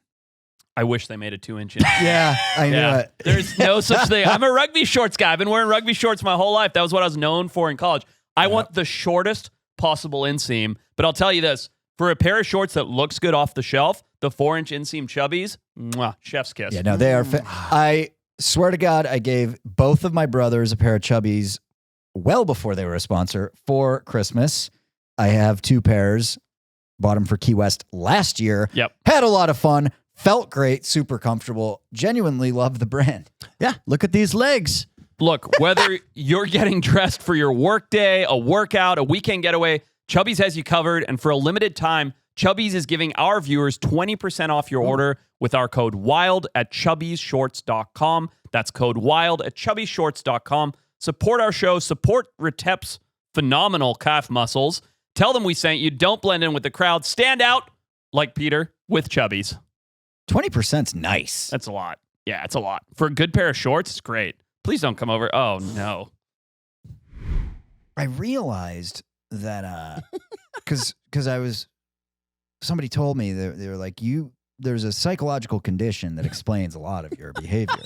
I wish they made it 2 inches. Yeah, I knew Yeah. it. There's no such thing. I'm a rugby shorts guy. I've been wearing rugby shorts my whole life. That was what I was known for in college. I want the shortest possible inseam. But I'll tell you this. For a pair of shorts that looks good off the shelf, the 4-inch inseam chubbies, mwah, chef's kiss. Yeah, no, they are. I swear to God, I gave both of my brothers a pair of chubbies well before they were a sponsor for Christmas. I have 2 pairs. Bought them for Key West last year. Yep. Had a lot of fun. Felt great. Super comfortable. Genuinely love the brand. Yeah, look at these legs. Look, whether you're getting dressed for your work day, a workout, a weekend getaway, Chubbies has you covered. And for a limited time, Chubbies is giving our viewers 20% off your order with our code WILD at chubbiesshorts.com. That's code WILD at chubbiesshorts.com. Support our show. Support Retep's phenomenal calf muscles. Tell them we sent you. Don't blend in with the crowd. Stand out like Peter with Chubbies. 20%'s nice. That's a lot. Yeah, it's a lot. For a good pair of shorts, it's great. Please don't come over. Oh, no. I realized that because somebody told me they were like, there's a psychological condition that explains a lot of your behavior.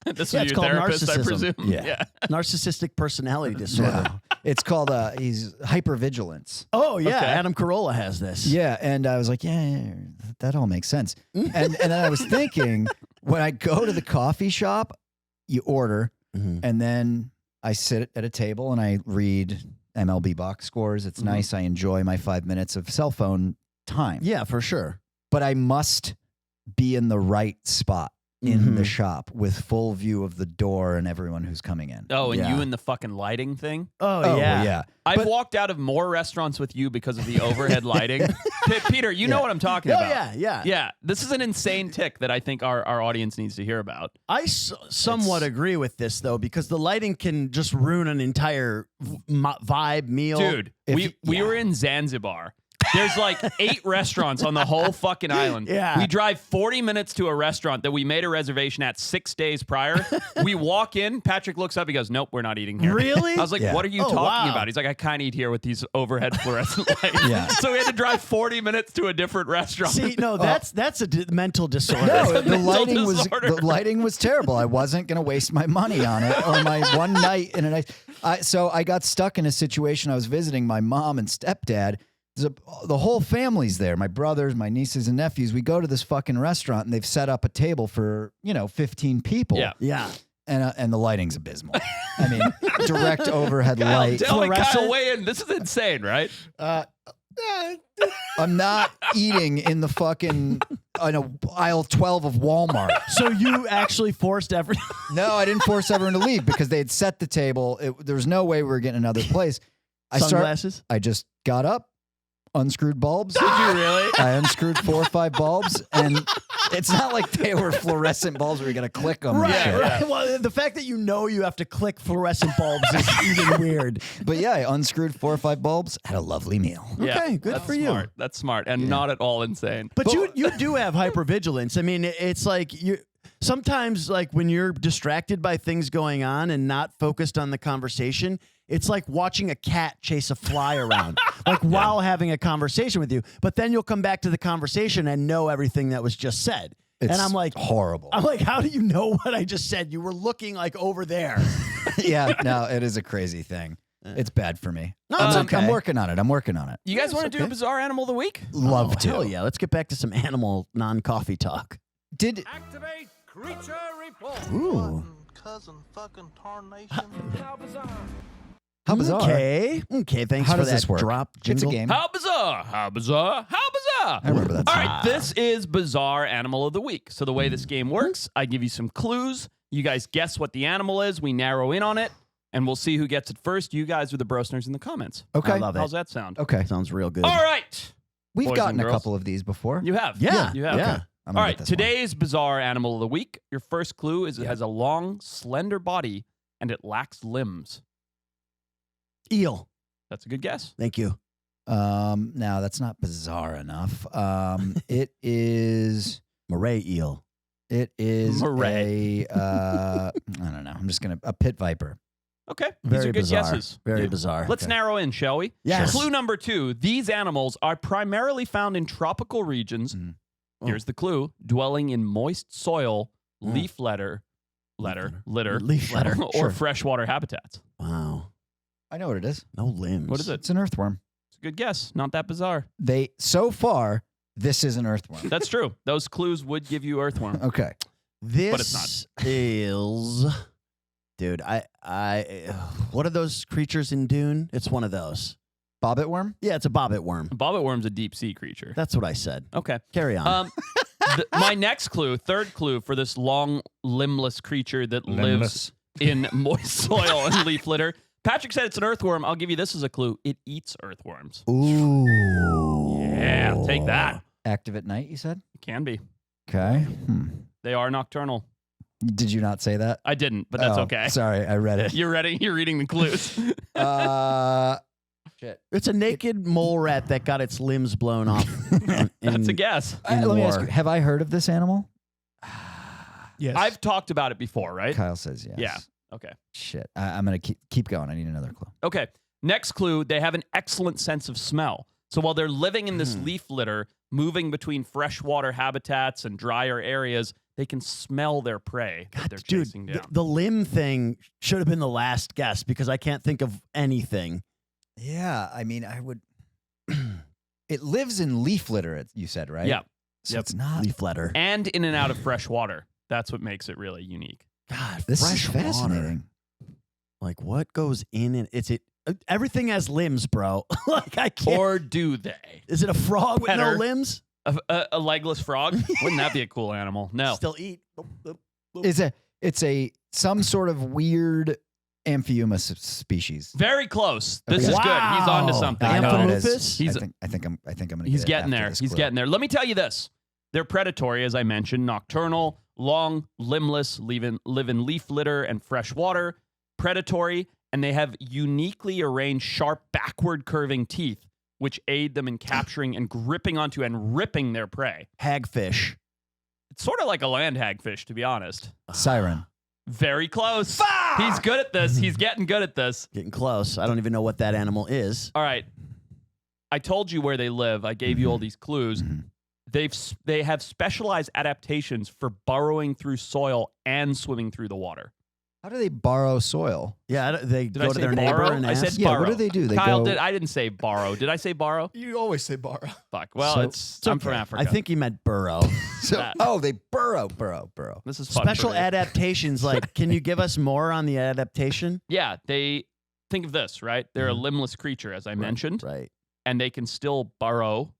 This Yeah, was it's your called therapist, I narcissism. presume. Yeah. Narcissistic personality disorder. No. It's called he's hypervigilance. Oh yeah, Okay. Adam Carolla has this. Yeah, and I was like, yeah, that all makes sense. And then I was thinking, when I go to the coffee shop, you order, and then I sit at a table and I read MLB box scores. It's nice. I enjoy my 5 minutes of cell phone time. Yeah, for sure. But I must be in the right spot in the shop with full view of the door and everyone who's coming in. Oh, and Yeah. you and the fucking lighting thing? Oh, yeah. yeah. I've walked out of more restaurants with you because of the overhead lighting. Peter, you know what I'm talking Oh about. yeah. Yeah, this is an insane tick that I think our audience needs to hear about. I somewhat agree with this though, because the lighting can just ruin an entire vibe meal. Dude, we were in Zanzibar. There's like 8 restaurants on the whole fucking island. Yeah. We drive 40 minutes to a restaurant that we made a reservation at 6 days prior. We walk in, Patrick looks up, he goes, nope, we're not eating here. Really? I was like, Yeah. what are you Oh, talking wow. about? He's like, I can't eat here with these overhead fluorescent lights. Yeah. So we had to drive 40 minutes to a different restaurant. See, no, that's a mental disorder. No, the mental lighting was terrible. I wasn't going to waste my money on it or my one night in a night. So I got stuck in a situation. I was visiting my mom and stepdad. The whole family's there. My brothers, my nieces and nephews. We go to this fucking restaurant and they've set up a table for 15 people. Yeah. Yeah. And the lighting's abysmal. I mean, direct overhead Kyle, light. tell me, Kyle, Fluorescent? weigh in. This is insane, right? I'm not eating in the fucking aisle 12 of Walmart. So you actually forced everything. No, I didn't force everyone to leave because they had set the table. There was no way we were getting another place. Sunglasses? I just got up, unscrewed bulbs. Did you really? I unscrewed 4 or 5 bulbs, and it's not like they were fluorescent bulbs where you're going to click them. Right, and shit. right. Well, the fact that you have to click fluorescent bulbs is even weird. But yeah, I unscrewed 4 or 5 bulbs, had a lovely meal. Okay, good that's for you. smart. That's smart and not at all insane. But you do have hypervigilance. I mean, it's like you sometimes, like when you're distracted by things going on and not focused on the conversation, it's like watching a cat chase a fly around, like while having a conversation with you. But then you'll come back to the conversation and know everything that was just said. It's and I'm like, horrible. I'm like, how do you know what I just said? You were looking like over there. Yeah, no, it is a crazy thing. It's bad for me. No, it's okay. I'm working on it. You guys want to do a bizarre animal of the week? Love to. Hell yeah. Let's get back to some animal non-coffee talk. Did Activate creature report. Ooh. Cousin fucking tarnation. How bizarre. how bizarre? Okay. Thanks How for does that this work? drop It's a jingle. game. How bizarre! How bizarre! How bizarre! I remember that All song. right, this is Bizarre Animal of the Week. So the way this game works, I give you some clues. You guys guess what the animal is. We narrow in on it, and we'll see who gets it first. You guys are the brosteners in the comments. Okay. I love it. How's that sound? Okay. Sounds real good. All right. We've Boys gotten and a girls. couple of these before. You have. Yeah. You have. Yeah. Okay. I'm All gonna right, get this one. today's Bizarre Animal of the Week. Your first clue is it has a long, slender body, and it lacks limbs. Eel. That's a good guess. Thank you. Now that's not bizarre enough. It is. Moray eel. It is Moray. I don't know. I'm just gonna a pit viper. Okay. These Very are good bizarre. guesses. Very Yeah. bizarre. Let's narrow in, shall we? Yes. Clue number 2. These animals are primarily found in tropical regions. Mm. Here's the clue. Dwelling in moist soil, leaf litter, Leaf litter. or Sure. freshwater habitats. Wow. I know what it is. No limbs. What is it? It's an earthworm. It's a good guess. Not that bizarre. So far, this is an earthworm. That's true. Those clues would give you earthworm. Okay. This But it's is, dude. What are those creatures in Dune? It's one of those. Bobbit worm? Yeah, it's a bobbit worm. Bobbit worm's a deep sea creature. That's what I said. Okay. Carry on. My next clue, third clue for this long, limbless creature that lives in moist soil and leaf litter. Patrick said it's an earthworm. I'll give you this as a clue. It eats earthworms. Ooh. Yeah, I'll take that. Active at night, you said? It can be. Okay. They are nocturnal. Did you not say that? I didn't, but that's Oh, okay. Sorry, I read it. You're ready? You're reading the clues. Shit. It's a naked mole rat that got its limbs blown off. That's a guess. in Let me ask war. you, have I heard of this animal? Yes. I've talked about it before, right? Kyle says yes. Yeah. Okay. Shit. I'm going to keep going. I need another clue. Okay. Next clue, they have an excellent sense of smell. So while they're living in this leaf litter, moving between freshwater habitats and drier areas, they can smell their prey that they're chasing down. The limb thing should have been the last guess because I can't think of anything. Yeah, I mean, I would. It lives in leaf litter, you said, right? Yeah. So it's not. Leaf litter. And in and out of fresh water. That's what makes it really unique. God, This fresh is fascinating. water. Like what goes in and everything has limbs, bro. Like I can't. Or do they? Is it a frog with no Petter. limbs? A legless frog? Wouldn't that be a cool animal? No. Still eat. It's some sort of weird amphiuma species. Very close. This is Wow. good. He's on to something. I know it is. Amphimorphous? He's- I think I'm gonna. He's get it getting after there. this He's clue. getting there. Let me tell you this. They're predatory, as I mentioned, nocturnal, long, limbless, live in leaf litter and fresh water, predatory, and they have uniquely arranged sharp backward curving teeth, which aid them in capturing and gripping onto and ripping their prey. Hagfish. It's sort of like a land hagfish, to be honest. Siren. Very close. He's good at this. He's getting good at this. Getting close. I don't even know what that animal is. All right. I told you where they live. I gave you all these clues. They have specialized adaptations for burrowing through soil and swimming through the water. How do they borrow soil? Yeah, they Did go I to say their borrow? neighbor and I ask. said Yeah, borrow. what do they do? They Kyle, go. I didn't say borrow. Did I say borrow? You always say borrow. Fuck. Well, So- it's I'm from Africa. I think he meant burrow. that. They burrow. This is fun Special for me. adaptations. Like, can you give us more on the adaptation? Yeah, they think of this, right? They're a limbless creature, as I mentioned, Right. and they can still burrow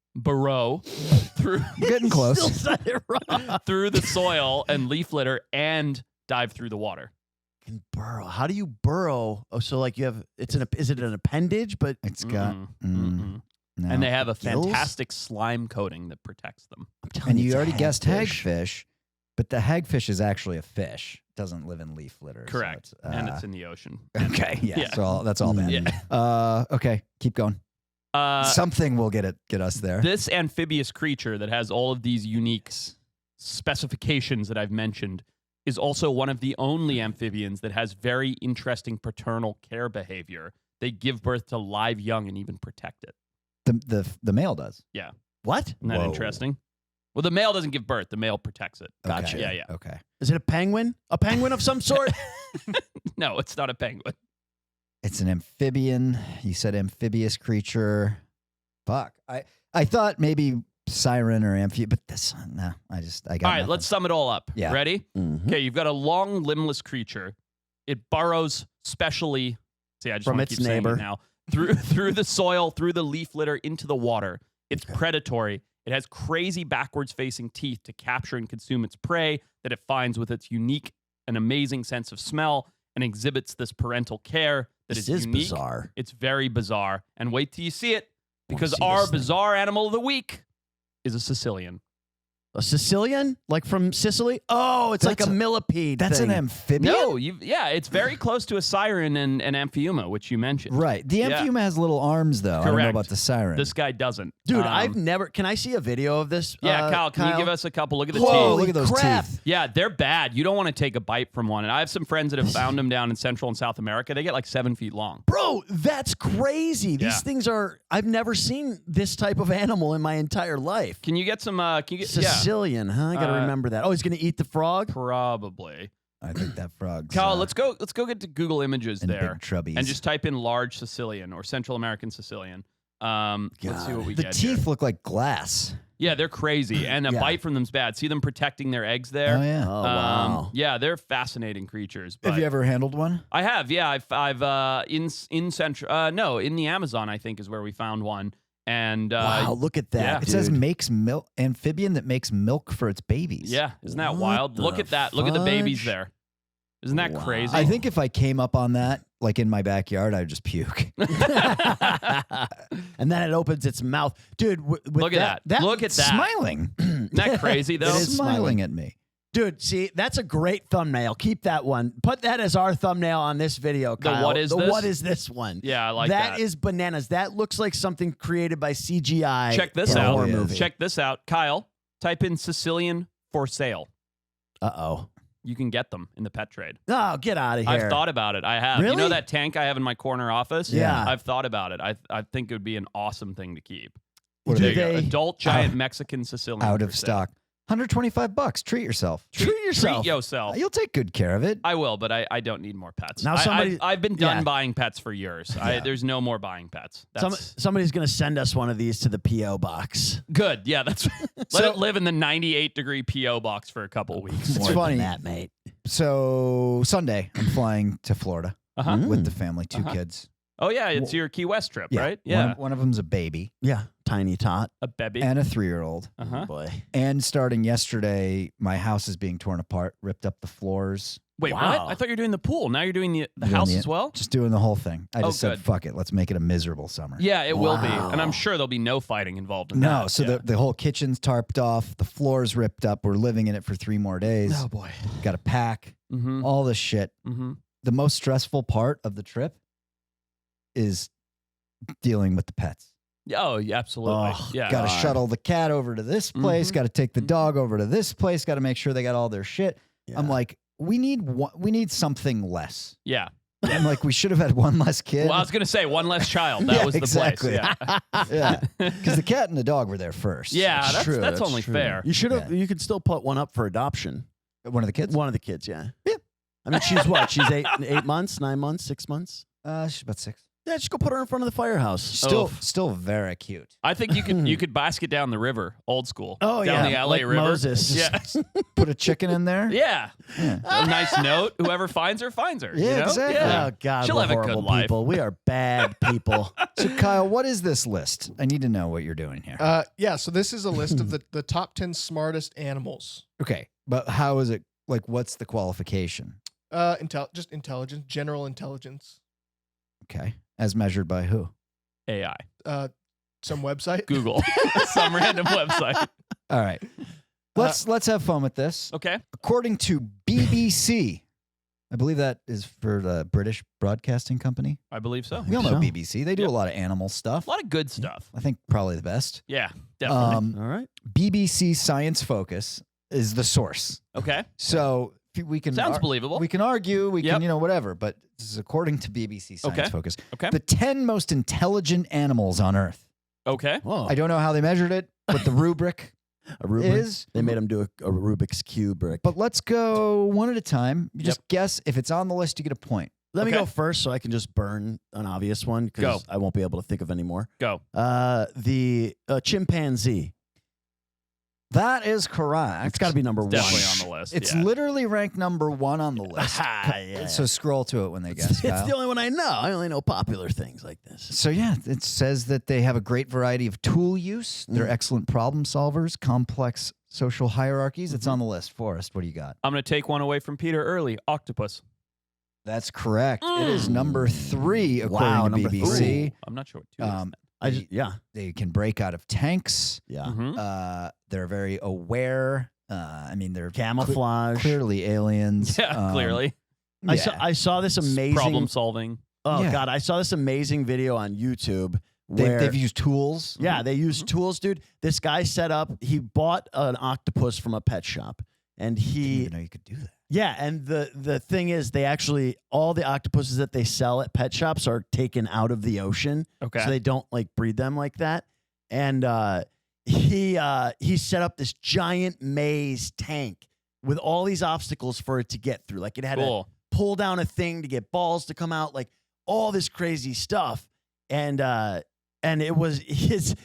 through Getting close. Still said it wrong. through the soil and leaf litter and dive through the water. Can burrow. How do you burrow? Oh, so like you have is it an appendage? But It's got. Mm-mm. No. And they have a Gills? fantastic slime coating that protects them. I'm telling And you, you it's a already guessed hagfish. hagfish, but the hagfish is actually a fish. It doesn't live in leaf litter. so Correct. it's, And it's in the ocean. okay. Yeah. Yeah. So that's all bad. Yeah. Okay. Keep going. Something will get us there. This amphibious creature that has all of these unique specifications that I've mentioned is also one of the only amphibians that has very interesting paternal care behavior. They give birth to live young and even protect it. The male does. Yeah. What? Isn't that Whoa. interesting? Well, the male doesn't give birth. The male protects it. Gotcha. Okay. Yeah, yeah. Okay. Is it a penguin? A penguin of some sort? No, it's not a penguin. It's an amphibian. You said amphibious creature. Fuck. I thought maybe siren or amphibian, but this no. I got. All right, nothing. let's sum it all up. Yeah. Ready? Mhm. Okay, you've got a long, limbless creature. It burrows specially. See, I just From want to its keep saying neighbor. it now. Through the soil, through the leaf litter, into the water. It's predatory. It has crazy backwards-facing teeth to capture and consume its prey that it finds with its unique and amazing sense of smell, and exhibits this parental care that This is is unique. bizarre. It's very bizarre. And wait till you see it, because see our this thing. bizarre animal of the week is a Sicilian. A Sicilian? Like from Sicily? Oh, it's like That's a a- millipede. That's thing. an amphibian. No, it's very close to a siren and amphiuma, which you mentioned. Right. The Yeah. amphiuma has little arms though. I don't know Correct. about the siren. This guy doesn't. Dude, I've never. Can I see a video of this? Yeah, Kyle, can you give us a couple? Look at the Whoa, teeth. look at those crap. teeth. Yeah, they're bad. You don't want to take a bite from one. And I have some friends that have found them down in Central and South America. They get like 7 feet long. Bro, that's crazy. Yeah. These things are. I've never seen this type of animal in my entire life. Can you get some? Can you get? Yeah, Sicilian, huh? I gotta remember that. Oh, he's gonna eat the frog. probably. I think that frog's. Kyle, let's go get to Google Images in there big trubbies. and just type in large Sicilian or Central American Sicilian. Let's see what we the get teeth here. look like glass. Yeah, they're crazy, and a Yeah. bite from them's bad. See them protecting their eggs there. Oh yeah. Oh wow. Yeah, they're fascinating creatures. But Have you ever handled one? I have, yeah. I've in Central, no, in the Amazon, I think is where we found one. And Wow, look at that. yeah. It says dude. makes milk amphibian that makes milk for its babies. yeah, isn't that What wild? Look the at that. Look at the babies fudge? there. Isn't that Wow. crazy? I think if I came up on that, like in my backyard, I'd just puke. And then it opens its mouth, dude. Look at that. Look at that. Smiling. Isn't that crazy though? It is smiling at me. Dude, see, that's a great thumbnail. Keep that one. Put that as our thumbnail on this video, Kyle. what is the this? What is this one? Yeah, I like that. That is bananas. That looks like something created by CGI. Check this in a out. horror Yeah. movie. Check this out. Kyle, type in Sicilian for sale. Uh-oh. You can get them in the pet trade. Oh, get out of here. I've thought about it. I have. You Really? know that tank I have in my corner office? Yeah. I've thought about it. I think it would be an awesome thing to keep. What Do There you go. they- Adult giant Mexican Sicilian. Out of for sale. stock. $125. Treat yourself. Treat yourself. Treat yourself. You'll take good care of it. I will, but I don't need more pets. Now I've been done yeah. buying pets for years. There's no more buying pets. That's Somebody's going to send us one of these to the P.O. box. good. Yeah, that's let it live in the 98-degree PO box for a couple weeks. It's More than funny. that, mate. So Sunday, I'm flying to Florida Uh-huh. with the family, 2 kids. Oh yeah, it's your Key West trip, Yeah. right? Yeah, One of them's a baby Yeah, tiny tot. a baby. and a 3-year-old. Uh-huh. Oh, boy. And starting yesterday, my house is being torn apart, ripped up the floors. Wait, Wow. what? I thought you were doing the pool. Now you're doing the Doing house the- as well. Just doing the whole thing. I just said, good. fuck it. Let's make it a miserable summer. Yeah, it will be, Wow. and I'm sure there'll be no fighting involved in No, that. so yeah. the whole kitchen's tarped off. The floor's ripped up. We're living in it for 3 more days. Oh boy. Got to pack Mm-hmm. all this shit. Mm-hmm. The most stressful part of the trip is dealing with the pets. Oh, yeah, absolutely. Oh, yeah. Got to God. shuttle the cat over to this place. Mhm. Got to take the dog over to this place. Got to make sure they got all their shit. Yeah. I'm like, we need something less. Yeah. I'm like, we should have had one less kid. Well, I was gonna say one less child. That Yeah, was the exactly. place. Yeah. Yeah, because the cat and the dog were there first. Yeah, That's that's true, that's that's only true. fair. You should have. Yeah. You could still put one up for adoption. One of the kids. One of the kids, yeah. Yeah. I mean, she's what? She's 8 months, 9 months, 6 months. She's about 6. Yeah, just go put her in front of the firehouse. Still very cute. I think you could basket down the river, old school. Oh, down yeah, the LA like River. Moses. Yeah, Put a chicken in there. yeah. Yeah. A nice note. Whoever finds her, finds her. Yeah, you know? exactly. Yeah. Oh God, She'll we're have a good horrible life. people. We are bad people. So Kyle, what is this list? I need to know what you're doing here. Yeah, so this is a list of the top 10 smartest animals. Okay, but how is it? Like, what's the qualification? Just intelligence, general intelligence. Okay, as measured by who? AI, Some website. Google, some random website. All right, let's have fun with this. Okay. According to BBC, I believe that is for the British Broadcasting Company. I believe so. We all know so. BBC. They do Yep. a lot of animal stuff. A lot of good stuff. I think probably the best. Yeah, definitely. All right. BBC Science Focus is the source. Okay. So we can Sounds believable. We can argue, we Yep. can, whatever, but this is according to BBC Science Okay. Focus. Okay. The 10 most intelligent animals on Earth. Okay. Whoa. I don't know how they measured it, what the rubric a rubric. is, They made him do a Rubik's cube brick. but let's go one at a time. You just guess. If it's on the list, you get a point. Let me Okay. go first so I can just burn an obvious one Go. because I won't be able to think of any more. Go. The chimpanzee. That is correct. It's got to be number one. Definitely on the list. It's yeah. literally ranked number 1 on the list. Yeah. So scroll to it when they guess, It's Kyle. the only one I know. I only know popular things like this. So yeah, it says that they have a great variety of tool use. They're excellent problem solvers, complex social hierarchies. It's on the list. Forrest, what do you got? I'm going to take one away from Peter early. Octopus. That's correct. It is number 3 according Wow, to number BBC. three. I'm not sure what 2 is. then. They can break out of tanks. Yeah. Mhm. They're very aware. I mean, they're Camouflage. clearly aliens. Yeah, clearly. I saw this amazing Problem solving. Oh Yeah. God, I saw this amazing video on YouTube They've, where they've used tools. yeah, they use tools, dude. This guy set up. He bought an octopus from a pet shop, and I didn't he even know you could do that. yeah. And the thing is, they actually all the octopuses that they sell at pet shops are taken out of the ocean, Okay. so they don't like breed them like that. And he set up this giant maze tank with all these obstacles for it to get through. Like it had Cool. to pull down a thing to get balls to come out, like all this crazy stuff. And it was his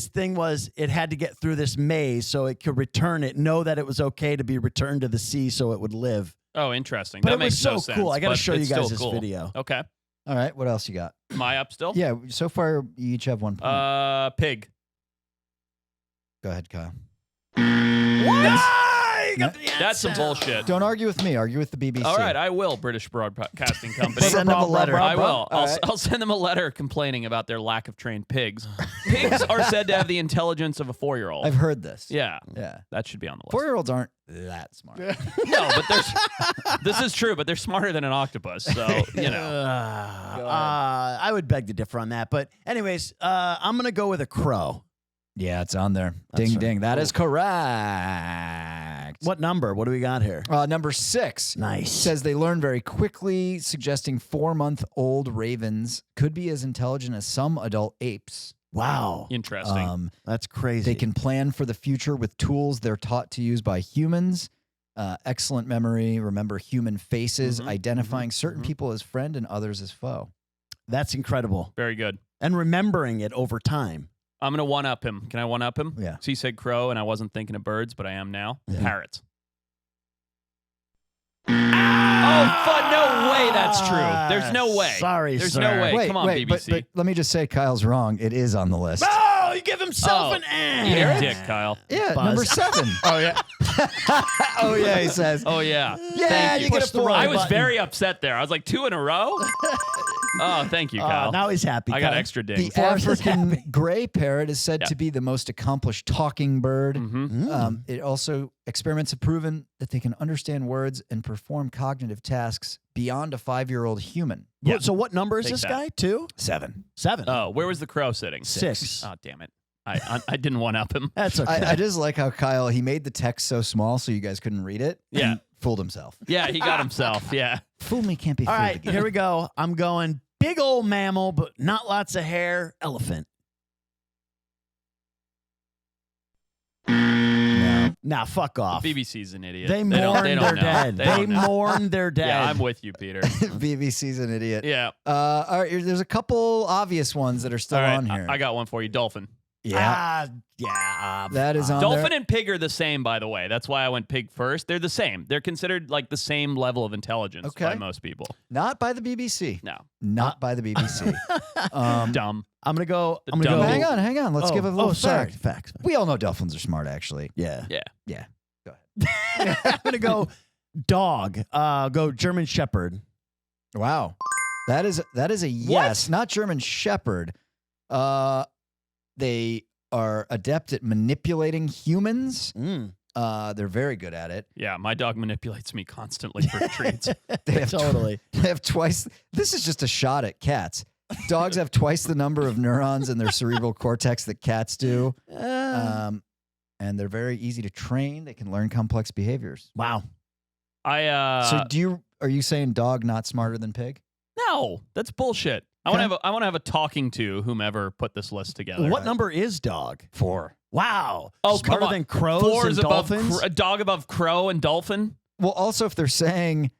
thing was it had to get through this maze so it could return it, know that it was okay to be returned to the sea so it would live. Oh, interesting. But that it was makes so no sense, cool. I got to but show you it's guys still this cool. video. Okay. All right. What else you got? Am I up still? Yeah. So far, you each have 1 point. Pig. Go ahead, Kyle. That's some bullshit. Don't argue with me. Argue with the BBC. All right, I will, British Broadcasting Company. Send them a letter. I will. All right. I'll send them a letter complaining about their lack of trained pigs. Pigs are said to have the intelligence of a 4-year-old. I've heard this. Yeah, Yeah. that should be on the list. 4-year-olds aren't that smart. No, but this is true, but they're smarter than an octopus, so, you know. I would beg to differ on that. But anyways, I'm going to go with a crow. Yeah, it's on there. That's Ding, right. ding. That is correct. What number? What do we got here? Number 6. Nice. Says they learn very quickly, suggesting 4-month-old ravens could be as intelligent as some adult apes. Wow. Interesting. That's crazy. They can plan for the future with tools they're taught to use by humans. Excellent memory, remember human faces, identifying certain people as friend and others as foe. That's incredible. Very good. And remembering it over time. I'm going to one-up him. Can I one-up him? Yeah. So he said crow, and I wasn't thinking of birds, but I am now. Parrots. Oh, no way that's true. There's no way. Sorry, There's sir. no way. Wait, Come on, wait, BBC. but let me just say Kyle's wrong. It is on the list. Oh, you give himself an You're a A. dick, Kyle. Yeah, Buzz. number 7. Oh yeah. Oh, yeah, he says. Oh, yeah. Yeah, Thank you get a Push the 4. wrong I was button. very upset there. I was like, 2 in a row? Oh, thank you, Kyle. Now he's happy. I got Kyle. extra The dings. Forrest is African happy. gray parrot is said Yeah. to be the most accomplished talking bird. Mhm. It also, experiments have proven that they can understand words and perform cognitive tasks beyond a 5-year-old human. Yeah. So what number is Take this that. guy? 2? 7. 7. Oh, where was the crow sitting? 6. Oh, damn it. I didn't one-up him. That's okay. I just like how Kyle, he made the text so small so you guys couldn't read it. Yeah. And fooled himself. Yeah, he got himself. Yeah. Fool me can't be All fooled right, again. here we go. I'm going big old mammal, but not lots of hair. Elephant. Nah, fuck off. BBC's an idiot. They don't- mourn they don't their know. dead. They They don't know. mourn their dead. Yeah, I'm with you, Peter. BBC's an idiot. Yeah. All right, there's a couple obvious ones that are still All right, on here. I got one for you. Dolphin. yeah, that is on Dolphin there. and pig are the same, by the way. That's why I went pig first. They're the same. They're considered like the same level of intelligence by Okay. most people. Not by the BBC. No. Not by the BBC. Dumb. I'm gonna go. The I'm gonna dumb- go. hang on. Let's give a little sorry. fact. Facts. We all know dolphins are smart, actually. Yeah. Yeah. Yeah. I'm gonna go dog. Go German Shepherd. Wow. That is a yes. Not German Shepherd. They are adept at manipulating humans. Mm. They're very good at it. Yeah, my dog manipulates me constantly for treats. They have Totally. They have twice. This is just a shot at cats. Dogs have twice the number of neurons in their cerebral cortex that cats do. And they're very easy to train. They can learn complex behaviors. Wow. I So are you saying dog not smarter than pig? no, that's bullshit. I want to have a talking to whomever put this list together. What number is dog? 4. Wow. Oh, Smarter come on. than crows 4 and is above dolphins. a dog above crow and dolphin. Well, also, if they're saying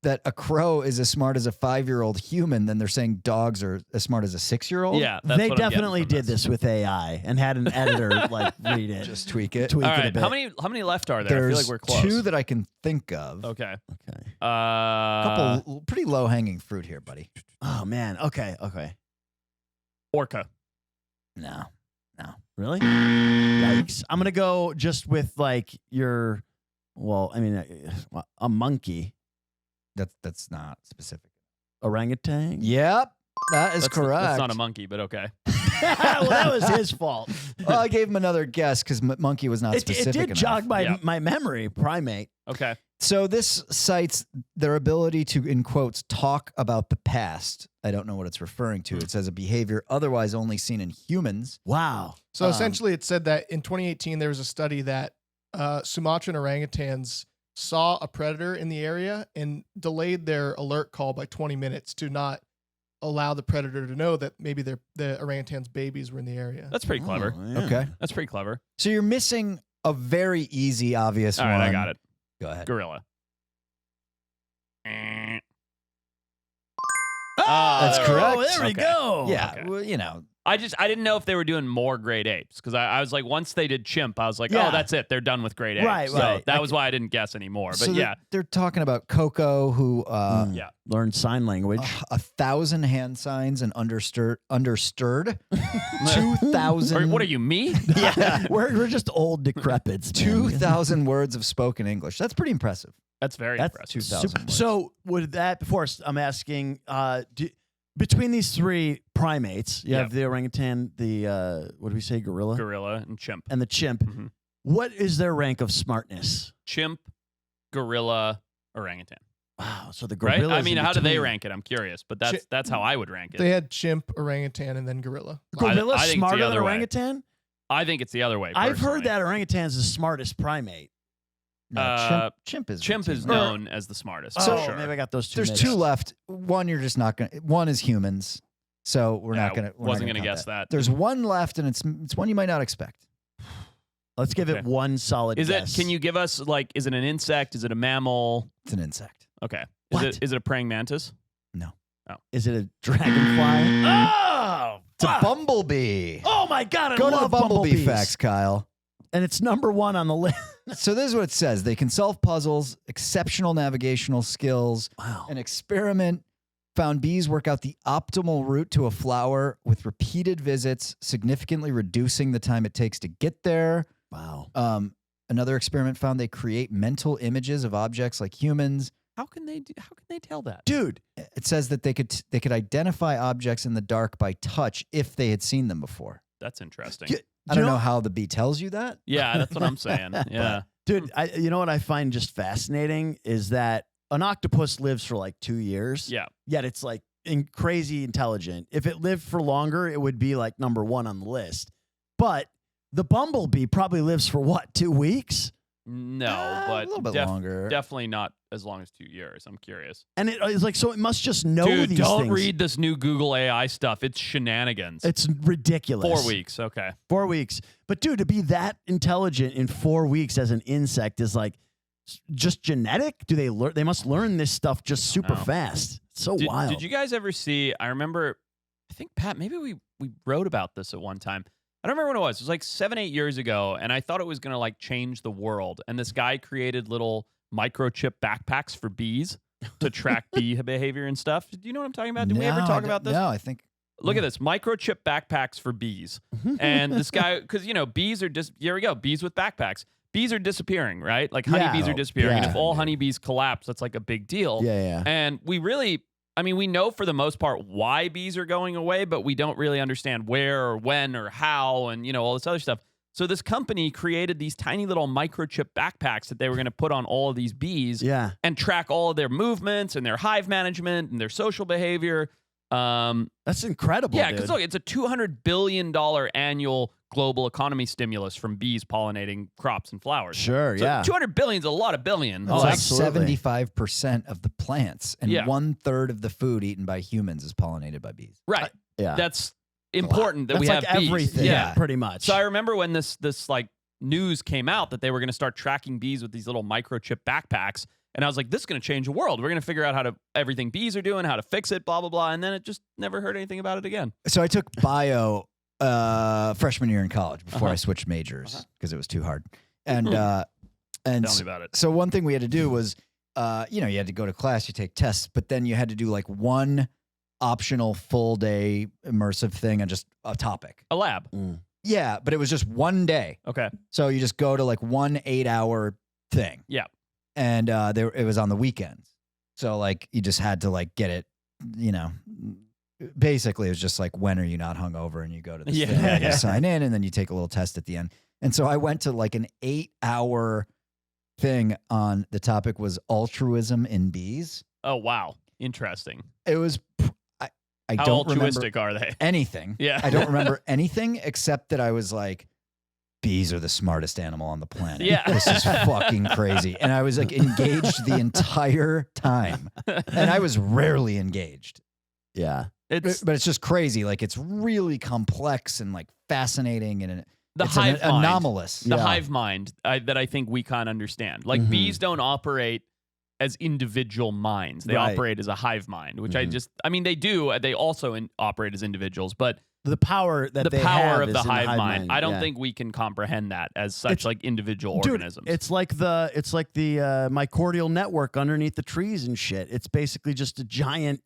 that a crow is as smart as a 5-year-old human, then they're saying dogs are as smart as a 6-year-old? Yeah, that's They what I'm getting definitely from did this with AI and had an editor like read it, Just tweak it. tweak All it a right, bit. how many left are there? I feel There's like we're close. 2 that I can think of. Okay. Okay. Couple pretty low-hanging fruit here, buddy. Oh man. Okay. Orca. No. Really? Yikes. I'm gonna go just with like your. Well, I mean, a monkey, That's not specific. orangutan. Yep. That is correct. That's not a monkey, but okay. Well, that was his fault. Well, I gave him another guess because monkey was not It specific did enough. jog Yeah. my memory. Primate. Okay. So this cites their ability to, in quotes, talk about the past. I don't know what it's referring to. It says a behavior otherwise only seen in humans. Wow. So essentially, it said that in 2018 there was a study that Sumatran orangutans saw a predator in the area and delayed their alert call by 20 minutes to not allow the predator to know that maybe the orangutan's babies were in the area. That's pretty clever. Oh, yeah. Okay. That's pretty clever. So you're missing a very easy, obvious All one. right, I got it. Go ahead. Gorilla. That's there we go. correct. Oh, there we Okay. go. Yeah. Okay. Well, you know, I didn't know if they were doing more great apes because I was like, once they did chimp, I was like, Yeah. oh, that's it. They're done with great apes. Right, So right. that was why I didn't guess anymore. But so yeah, they're talking about Coco, who yeah. Learn sign language. 1,000 hand signs and understirred 2,000. Or what are you, me? Yeah, we're just old decrepits. man. 2,000 words of spoken English. That's pretty impressive. That's very That's impressive. 2,000 super- words. So would that, Forrest, I'm asking, between these 3 primates, you Yep. have the orangutan, the what do we say, gorilla, Gorilla and chimp. and the chimp. Mhm. What is their rank of smartness? Chimp, gorilla, orangutan. Wow. So the Right? gorilla. I mean, how do they rank it? I'm curious, but that's how I would rank it. They had chimp, orangutan, and then gorilla. Gorilla I think it's the smarter than other way. orangutan? I think it's the other way. I've heard personally. that orangutan's the smartest primate. No, chimp is Chimp is routine, right? known as the smartest. So for sure. maybe I got those two. There's mixed. two left. One you're just not gonna. One is humans. So we're not gonna. We're wasn't not gonna count guess that. There's one left, and it's one you might not expect. Let's give Okay. it one solid Is guess. it? Can you give us like? Is it an insect? Is it a mammal? It's an insect. Okay. What? Is it a praying mantis? Is it a dragonfly? Oh, It's a fuck. bumblebee. Oh my god! I Go to love the bumblebee bumblebees. facts, Kyle. And it's number 1 on the list. So this is what it says: they can solve puzzles, exceptional navigational skills. Wow. An experiment found bees work out the optimal route to a flower with repeated visits, significantly reducing the time it takes to get there. Wow. Another experiment found they create mental images of objects like humans. How can they tell that? Dude, It says that they could identify objects in the dark by touch if they had seen them before. That's interesting. Do- I don't know how the bee tells you that. Yeah, that's what I'm saying. Yeah. dude, you know what I find just fascinating is that an octopus lives for like 2 years. Yeah. Yet it's like crazy intelligent. If it lived for longer, it would be like number 1 on the list. But the bumblebee probably lives for what, 2 weeks? No, A but little bit longer. Definitely not as long as 2 years. I'm curious. And it's like, so it must just know Dude, these don't things. read this new Google AI stuff. It's shenanigans. It's ridiculous. 4 weeks. Okay. 4 weeks. But dude, to be that intelligent in 4 weeks as an insect is like just genetic. Do they learn? They must learn this stuff just super know. fast. It's so wild. Did you guys ever see? I remember. I think Pat. Maybe we wrote about this at one time. I don't remember when it was. It was like 7-8 years ago, and I thought it was gonna like change the world. And this guy created little microchip backpacks for bees to track bee behavior and stuff. Do you know what I'm talking about? Did we ever talk about this? No, I think. Look at this microchip backpacks for bees. And this guy, because bees are just here we go. Bees with backpacks. Bees are disappearing, right? Like honeybees are disappearing. And if all honeybees collapse, that's like a big deal. Yeah. And we know for the most part why bees are going away, but we don't really understand where or when or how and, all this other stuff. So this company created these tiny little microchip backpacks that they were going to put on all of these bees and track all of their movements and their hive management and their social behavior. That's incredible. Yeah, dude. because look, it's a $200 billion annual global economy stimulus from bees pollinating crops and flowers. Sure, So yeah. $200 billion is a lot of billion. Oh, It's like absolutely. 75% of the plants and Yeah. 1/3 of the food eaten by humans is pollinated by bees. Right. Yeah. That's important that That's we like have bees. everything. Yeah. Pretty much. So I remember when this like news came out that they were going to start tracking bees with these little microchip backpacks, and I was like, this is going to change the world. We're going to figure out everything bees are doing, how to fix it, blah blah blah, and then it just never heard anything about it again. So I took bio freshman year in college before I switched majors because it was too hard. And Tell me about it. so one thing we had to do was, you had to go to class, you take tests, but then you had to do like one optional full day immersive thing on just a topic. A lab. Yeah, but it was just one day. Okay. So you just go to like 1 8-hour thing. Yeah. And it was on the weekends. So like you just had to like get it, basically it was just like, when are you not hungover? And you go to this thing and you sign in and then you take a little test at the end. And so I went to like an 8-hour thing on the topic was altruism in bees. Oh wow, interesting. It was, I How don't remember altruistic are they? anything. Yeah. I don't remember anything except that I was like, bees are the smartest animal on the planet. Yeah. This is fucking crazy. And I was like engaged the entire time. And I was rarely engaged. yeah. But it's just crazy. Like it's really complex and like fascinating and The it's hive mind. anomalous. The hive mind that I think we can't understand. Like bees don't operate as individual minds. They Right. operate as a hive mind, which they do. They also operate as individuals, but The power that the they power have of is the in hive mind, I don't yeah. think we can comprehend that as such It's- like individual Dude, organisms. it's like the microbial network underneath the trees and shit. It's basically just a giant,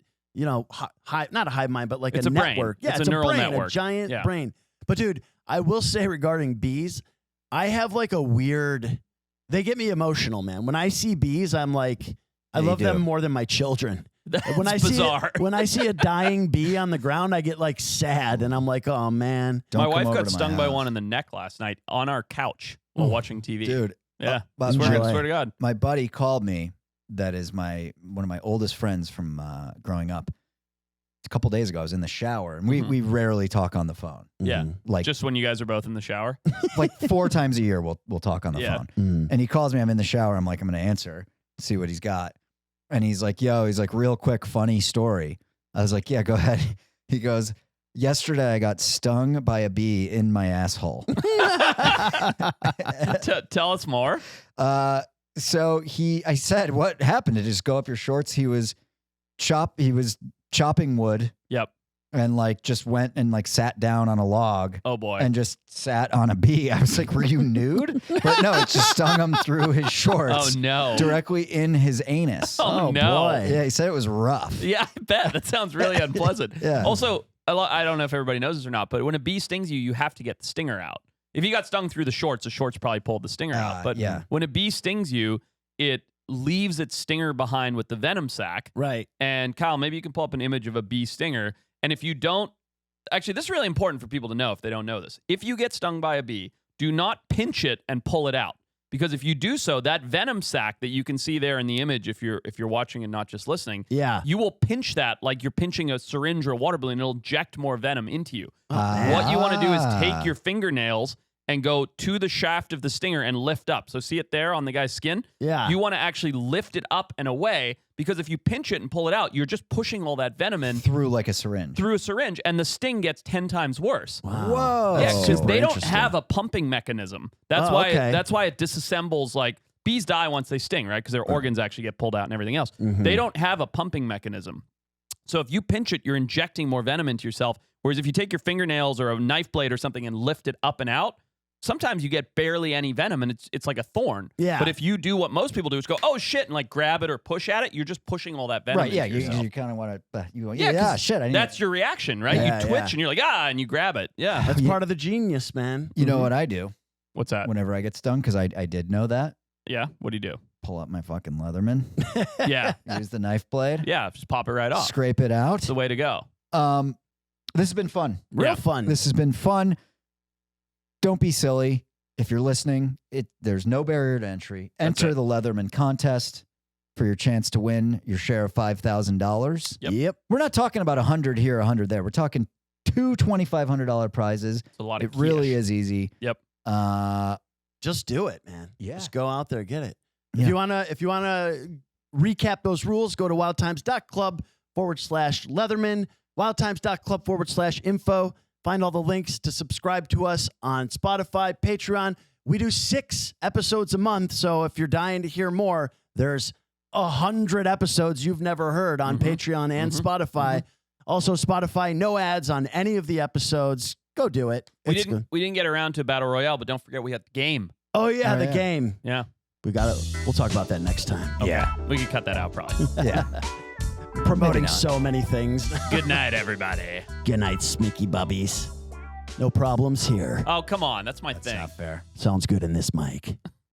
hive, not a hive mind, but like It's a a brain. network. Yeah, It's a neural brain, network. a giant Yeah. brain. But dude, I will say regarding bees, I have like a weird. They get me emotional, man. When I see bees, I'm like, I you love them do. more than my children. That's When I bizarre. when I see a dying bee on the ground, I get like sad, and I'm like, oh man. Don't my come wife over got to my stung by house. one in the neck last night on our couch while watching TV. Dude. Yeah. But I swear joy. to God. my buddy called me. That is one of my oldest friends from growing up. a couple days ago. I was in the shower, and we rarely talk on the phone. Yeah. Like Just when you guys are both in the shower. like 4 times a year we'll talk on the Yeah. phone. And he calls me. I'm in the shower. I'm like, I'm going to answer, see what he's got. And he's like, he's like, real quick, funny story. I was like, yeah, go ahead. He goes, yesterday I got stung by a bee in my asshole. Tell us more. So I said, what happened? To just go up your shorts? He was chopping wood. Yep. And like just went and like sat down on a log. Oh boy. And just sat on a bee. I was like, were you nude? But no, it just stung him through his shorts. Oh no. Directly in his anus. Oh, no. boy. Yeah, he said it was rough. Yeah, I bet. That sounds really unpleasant. Yeah. Also, I don't know if everybody knows this or not, but when a bee stings you, you have to get the stinger out. If you got stung through the shorts probably pulled the stinger out. But yeah. when a bee stings you, it leaves its stinger behind with the venom sac. Right. And Kyle, maybe you can pull up an image of a bee stinger. And if you don't, actually, this is really important for people to know if they don't know this. If you get stung by a bee, do not pinch it and pull it out. Because if you do so, that venom sac that you can see there in the image, if you're watching and not just listening, Yeah. you will pinch that like you're pinching a syringe or a water balloon. It'll inject more venom into you. man. What you want to do is take your fingernails and go to the shaft of the stinger and lift up. So see it there on the guy's skin? Yeah. You want to actually lift it up and away, because if you pinch it and pull it out, you're just pushing all that venom in Through like a syringe. through a syringe, and the sting gets 10 times worse. Wow. Whoa. Yeah, because Super they don't interesting. have a pumping mechanism. That's Oh, why. okay. That's why it disassembles. Like bees die once they sting, right? Because their organs actually get pulled out and everything else. They don't have a pumping mechanism. So if you pinch it, you're injecting more venom into yourself. Whereas if you take your fingernails or a knife blade or something and lift it up and out, sometimes you get barely any venom, and it's like a thorn. Yeah. But if you do what most people do is go, oh shit, and like grab it or push at it, you're just pushing all that venom. Right. Yeah. into yourself. You kind of want to, you go, 'cause yeah, shit. I need That's your reaction, right? Yeah, you twitch yeah. and you're like, and you grab it. Yeah. That's Yeah. part of the genius, man. You know what I do What's that? whenever I get stung? Because I did know that. Yeah. What do you do? Pull up my fucking Leatherman. Yeah. Use the knife blade. Yeah. Just pop it right off. Scrape it out. It's the way to go. This has been fun. Real Yeah. fun. This has been fun. Don't be silly. If you're listening, there's no barrier to entry. That's Enter it. the Leatherman contest for your chance to win your share of $5,000. Yep. We're not talking about 100 here, 100 there. We're talking 2 $2,500 prizes. It's a lot of It really cash. is easy. Yep. Just do it, man. Yeah. Just go out there, get it. Yeah. If you wanna recap those rules, go to wildtimes.club /Leatherman, wildtimes.club /info. Find all the links to subscribe to us on Spotify, Patreon. We do 6 episodes a month, so if you're dying to hear more, there's 100 episodes you've never heard on Patreon and Spotify. Also, Spotify, no ads on any of the episodes. Go do it. We It's didn't get around to Battle Royale, but don't forget we had the game. Oh yeah, Oh, the yeah. game. Yeah. We got it. We'll talk about that next time. Yeah. We could cut that out probably. Yeah. Promoting not. so many things. Good night, everybody. Good night, Smicky Bubbies. No problems here. Oh, come on. That's my That's thing. not fair. Sounds good in this mic.